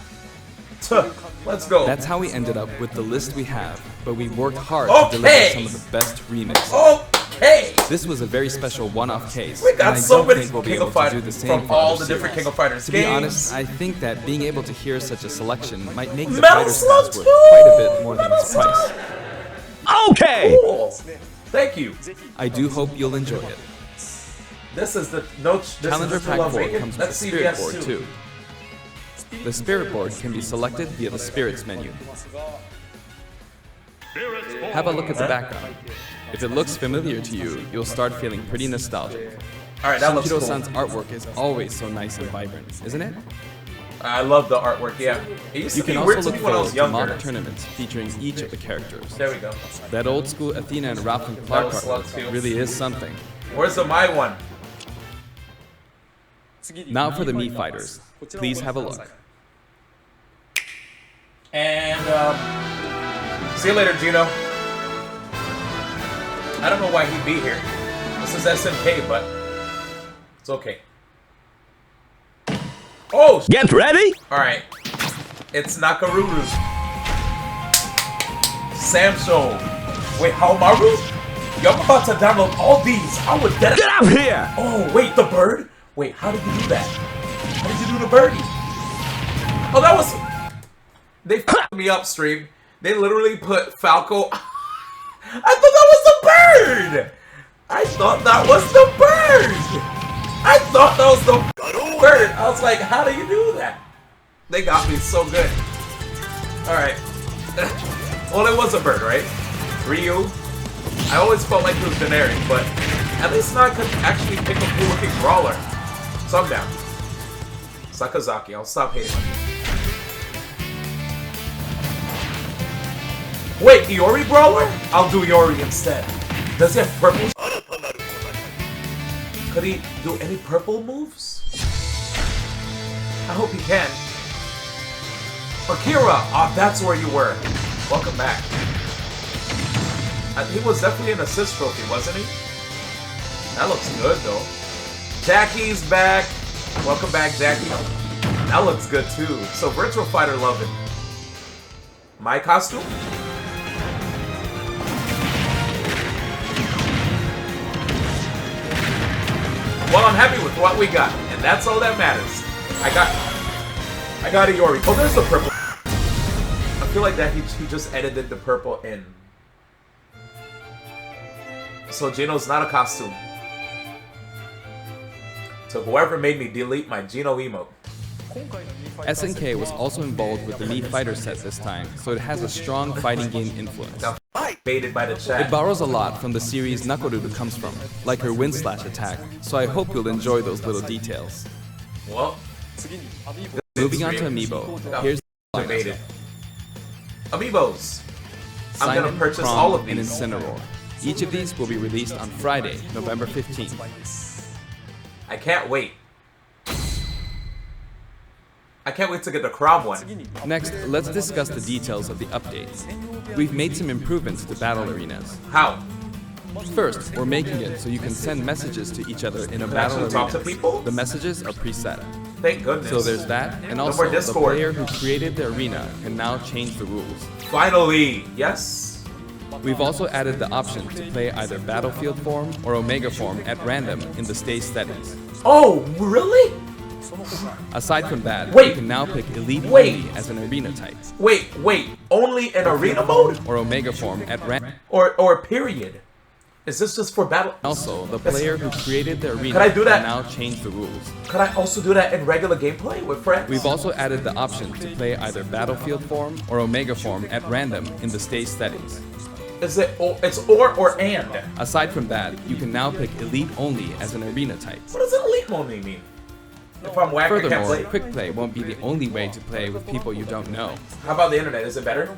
Speaker 2: Tuh, let's go.
Speaker 4: That's how we ended up with the list we have, but we worked hard to deliver
Speaker 2: Okay.
Speaker 4: some of the best remixes.
Speaker 2: Okay!
Speaker 4: This was a very special one-off case,
Speaker 2: We
Speaker 4: and
Speaker 2: got
Speaker 4: I
Speaker 2: so
Speaker 4: don't
Speaker 2: many
Speaker 4: think we'll be
Speaker 2: King
Speaker 4: able
Speaker 2: of
Speaker 4: to do
Speaker 2: Fighters
Speaker 4: the same
Speaker 2: from
Speaker 4: for
Speaker 2: all
Speaker 4: other
Speaker 2: the different
Speaker 4: series.
Speaker 2: King of Fighters
Speaker 4: To
Speaker 2: games.
Speaker 4: be honest, I think that being able to hear such a selection might make the
Speaker 2: Metal
Speaker 4: Fighters
Speaker 2: Slug
Speaker 4: Pass worth
Speaker 2: 2!
Speaker 4: quite a bit more than
Speaker 2: Metal
Speaker 4: its price.
Speaker 2: Slug!
Speaker 3: Okay!
Speaker 2: Cool. Thank you.
Speaker 4: I do hope you'll enjoy it.
Speaker 2: This is the this
Speaker 4: Challenger
Speaker 2: is the
Speaker 4: Pack
Speaker 2: Love
Speaker 4: 4
Speaker 2: Bacon.
Speaker 4: comes with a
Speaker 2: Let's see
Speaker 4: Spirit
Speaker 2: yes
Speaker 4: Board too. The Spirit Board can be selected via the Spirits menu. Have a look at the background. If it looks familiar to you, you'll start feeling pretty nostalgic.
Speaker 2: All right, that looks cool.
Speaker 4: San's artwork is always so nice and vibrant, isn't it?
Speaker 2: I love the artwork. Yeah, it used
Speaker 4: You
Speaker 2: to be
Speaker 4: can
Speaker 2: weird
Speaker 4: also
Speaker 2: to
Speaker 4: look
Speaker 2: me when I
Speaker 4: forward
Speaker 2: was
Speaker 4: to
Speaker 2: younger.
Speaker 4: mock tournaments featuring each of the characters.
Speaker 2: There we go.
Speaker 4: That old school Athena and Ralph and Clark
Speaker 2: Metal Slug
Speaker 4: artwork
Speaker 2: 2.
Speaker 4: really is something.
Speaker 2: Where's the my one?
Speaker 4: Now for the Mii Fighters. Please have a look.
Speaker 2: And see you later, Gino. I don't know why he'd be here. This is SNK, but it's okay. Oh,
Speaker 3: Get ready!
Speaker 2: all right. It's Nakaruru. Samsung. Wait, Haomaru? Yo, I'm about to download all these. I would
Speaker 3: Get up here!
Speaker 2: Oh, wait, the bird? Wait, how did you do that? How did you do the birdie? Oh, that was... They f***ed me up, stream. They literally put Falco... I thought that was the bird! I thought that was the bird! I thought that was the bird! I was like, how do you do that? They got me so good. Alright. Well, it was a bird, right? Ryu. I always felt like it was generic, but at least now I could actually pick a cool looking brawler. So I'm down. Sakazaki, I'll stop hating on you. Wait, Iori Brawler? I'll do Iori instead. Does he have purple? Could he do any purple moves? I hope he can. Akira! Ah, that's where you were. Welcome back. He was definitely an assist trophy, wasn't he? That looks good, though. Jackie's back. Welcome back, Jackie. That looks good, too. So, Virtual Fighter loving. My costume? Well, I'm happy with what we got, and that's all that matters. I got Iori. Oh, there's the purple. I feel like that he just edited the purple in. So Geno's not a costume. So whoever made me delete my Geno emote.
Speaker 4: SNK was also involved with the Mii Fighter set this time, so it has a strong fighting game influence.
Speaker 2: Now, baited by the chat.
Speaker 4: It borrows a lot from the series Nakoru comes from, like her wind slash attack, so I hope you'll enjoy those little details.
Speaker 2: Well,
Speaker 4: Moving on to Amiibo, here's the
Speaker 2: baited. Amiibos. I'm
Speaker 4: Simon,
Speaker 2: gonna purchase
Speaker 4: Prom,
Speaker 2: all of
Speaker 4: and
Speaker 2: these.
Speaker 4: Incineroar. Each of these will be released on Friday, November 15th.
Speaker 2: I can't wait. I can't wait to get the Crom one.
Speaker 4: Next, let's discuss the details of the update. We've made some improvements to battle arenas.
Speaker 2: How?
Speaker 4: First, we're making it so you can send messages to each other in a battle
Speaker 2: actually talk
Speaker 4: arena.
Speaker 2: to people?
Speaker 4: The messages are preset.
Speaker 2: Thank goodness.
Speaker 4: So there's that, and
Speaker 2: No
Speaker 4: also
Speaker 2: more
Speaker 4: the
Speaker 2: Discord.
Speaker 4: player who created the arena can now change the rules.
Speaker 2: Finally, yes.
Speaker 4: We've also added the option to play either Battlefield form or Omega form at random in the stage settings.
Speaker 2: Oh, really?
Speaker 4: Aside from that,
Speaker 2: Wait.
Speaker 4: you can now pick Elite
Speaker 2: Wait.
Speaker 4: only as an arena type,
Speaker 2: Wait. Only in arena mode?
Speaker 4: or Omega form at random.
Speaker 2: Or period? Is this just for battle?
Speaker 4: Also, the player who created the arena
Speaker 2: Could I do that?
Speaker 4: can now change the rules.
Speaker 2: Could I also do that in regular gameplay with friends?
Speaker 4: We've also added the option to play either Battlefield form or Omega form at random in the stage settings.
Speaker 2: Is it? It's or and.
Speaker 4: Aside from that, you can now pick Elite only as an arena type.
Speaker 2: What does elite only mean? If I'm whack, I can't
Speaker 4: Furthermore,
Speaker 2: play.
Speaker 4: quick play won't be the only way to play with people you don't know.
Speaker 2: How about the internet? Is it better?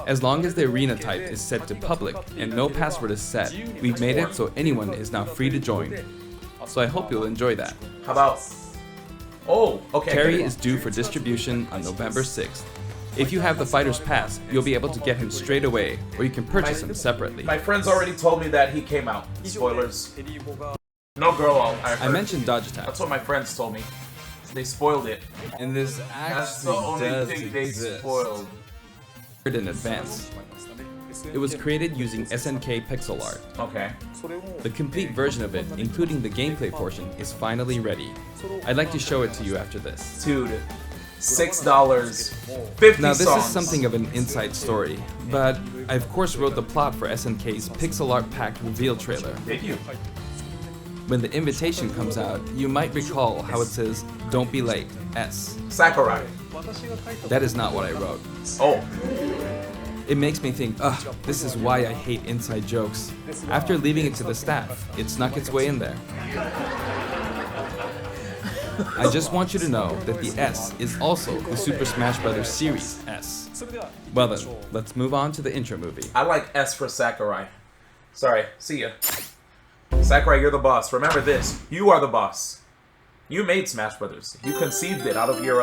Speaker 4: As long as the arena type is set to public and no password is set, we've made it so anyone is now free to join. So I hope you'll enjoy that.
Speaker 2: How about? Oh, okay.
Speaker 4: Terry
Speaker 2: okay.
Speaker 4: is due for distribution on November 6th. If you have the Fighter's Pass, you'll be able to get him straight away, or you can purchase him separately.
Speaker 2: My friends already told me that he came out. Spoilers. No girl. I
Speaker 4: I
Speaker 2: heard.
Speaker 4: mentioned dodge attack,
Speaker 2: That's what my friends told me. They spoiled it.
Speaker 4: and this
Speaker 2: That's the
Speaker 4: actually
Speaker 2: only
Speaker 4: does
Speaker 2: thing they
Speaker 4: exist
Speaker 2: spoiled.
Speaker 4: in advance. It was created using SNK pixel art.
Speaker 2: Okay.
Speaker 4: The complete version of it, including the gameplay portion, is finally ready. I'd like to show it to you after this.
Speaker 2: Dude, $6, 50
Speaker 4: Now this
Speaker 2: songs.
Speaker 4: is something of an inside story, but I of course wrote the plot for SNK's pixel art packed reveal trailer.
Speaker 2: Did you?
Speaker 4: When the invitation comes out, you might recall how it says, "Don't be late, S."
Speaker 2: Sakurai.
Speaker 4: That is not what I wrote.
Speaker 2: Oh.
Speaker 4: It makes me think, ugh, this is why I hate inside jokes. After leaving it to the staff, it snuck its way in there. I just want you to know that the S is also the Super Smash Bros. Series S. Well then, let's move on to the intro movie.
Speaker 2: I like S for Sakurai. Sorry. See ya. Sakurai, you're the boss. Remember this. You are the boss. You made Smash Brothers. You conceived it out of your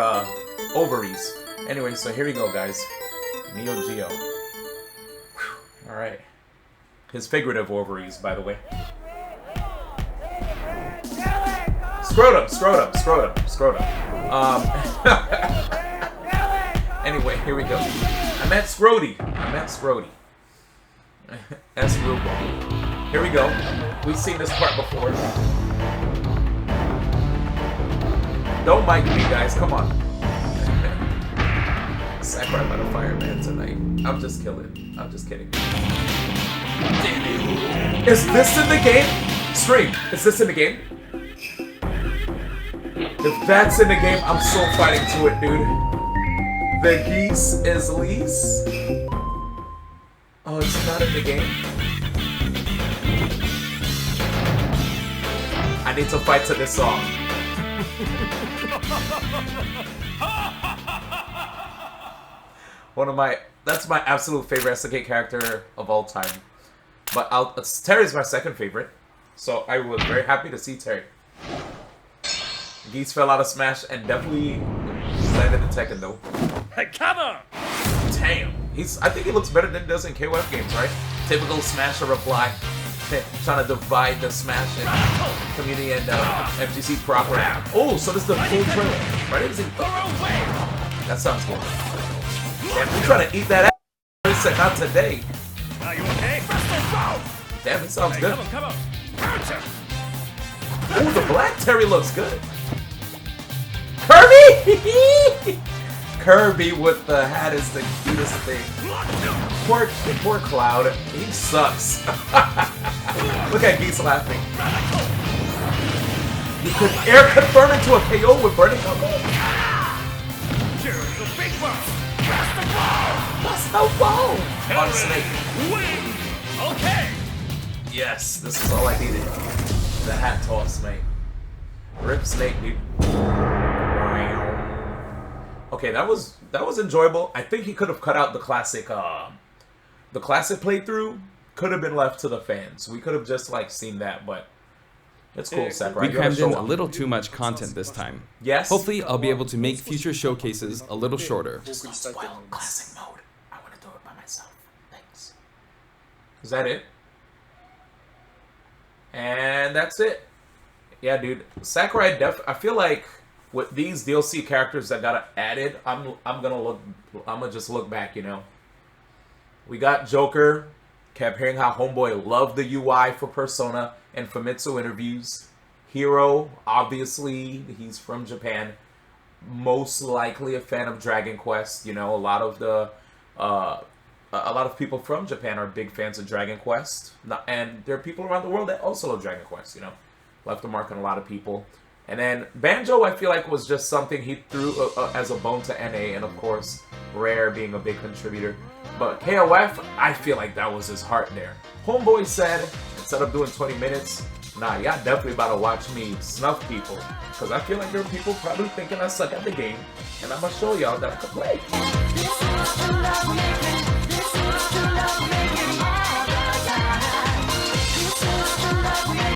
Speaker 2: ovaries. Anyway, so here we go, guys. Neo Geo. Alright. His figurative ovaries, by the way. Scrotum, scrotum, scrotum, scrotum. Anyway, here we go. I meant Scrody. S. Rubal. Here we go. We've seen this part before. Don't mind me, guys. Come on. Sakurai by the fireman tonight. I'm just kidding. Is this in the game? Stream. Is this in the game? If that's in the game, I'm so fighting to it, dude. The geese is lease. Oh, it's not in the game? I need to fight to this song. That's my absolute favorite SNK character of all time. But Terry's my second favorite. So I was very happy to see Terry. Geese fell out of Smash and definitely landed in Tekken though.
Speaker 3: Hey, come on!
Speaker 2: Damn. I think he looks better than he does in KOF games, right? Typical Smash or reply. Trying to divide the Smash and community and MGC proper. Oh, so this is the full trailer. Right? That sounds good. Damn, we're trying to eat that ass. Not today.
Speaker 3: Are you okay?
Speaker 2: Damn, it sounds good.
Speaker 3: Come on.
Speaker 2: Oh, the black Terry looks good. Kirby! Kirby with the hat is the cutest thing. Poor Cloud. He sucks. Look at Geese laughing. You could air confirm into a KO with Burning Combo. That's no ball. On Snake.
Speaker 3: Okay.
Speaker 2: Yes, this is all I needed. The hat toss, mate. Rip Snake, dude. Okay, that was enjoyable. I think he could have cut out the classic playthrough. Could have been left to the fans. We could have just like seen that, but it's cool, Sakurai.
Speaker 4: We crammed in a little too much content this time.
Speaker 2: Yes.
Speaker 4: Hopefully, I'll be able to make future showcases a little shorter.
Speaker 2: Spoil classic mode. I want to do it by myself. Thanks. Is that it? And that's it. Yeah, dude. Sakurai I feel like with these DLC characters that got added, I'm gonna just look back, you know. We got Joker. Kept hearing how Homeboy loved the UI for Persona and Famitsu interviews. Hero, obviously, he's from Japan. Most likely a fan of Dragon Quest. You know, a lot of people from Japan are big fans of Dragon Quest, and there are people around the world that also love Dragon Quest. You know, left a mark on a lot of people. And then Banjo, I feel like was just something he threw as a bone to NA, and of course, Rare being a big contributor. But KOF, I feel like that was his heart there. Homeboy said, instead of doing 20 minutes, nah, y'all definitely about to watch me snuff people. Because I feel like there are people probably thinking I suck at the game, and I'm going to show y'all that I can play.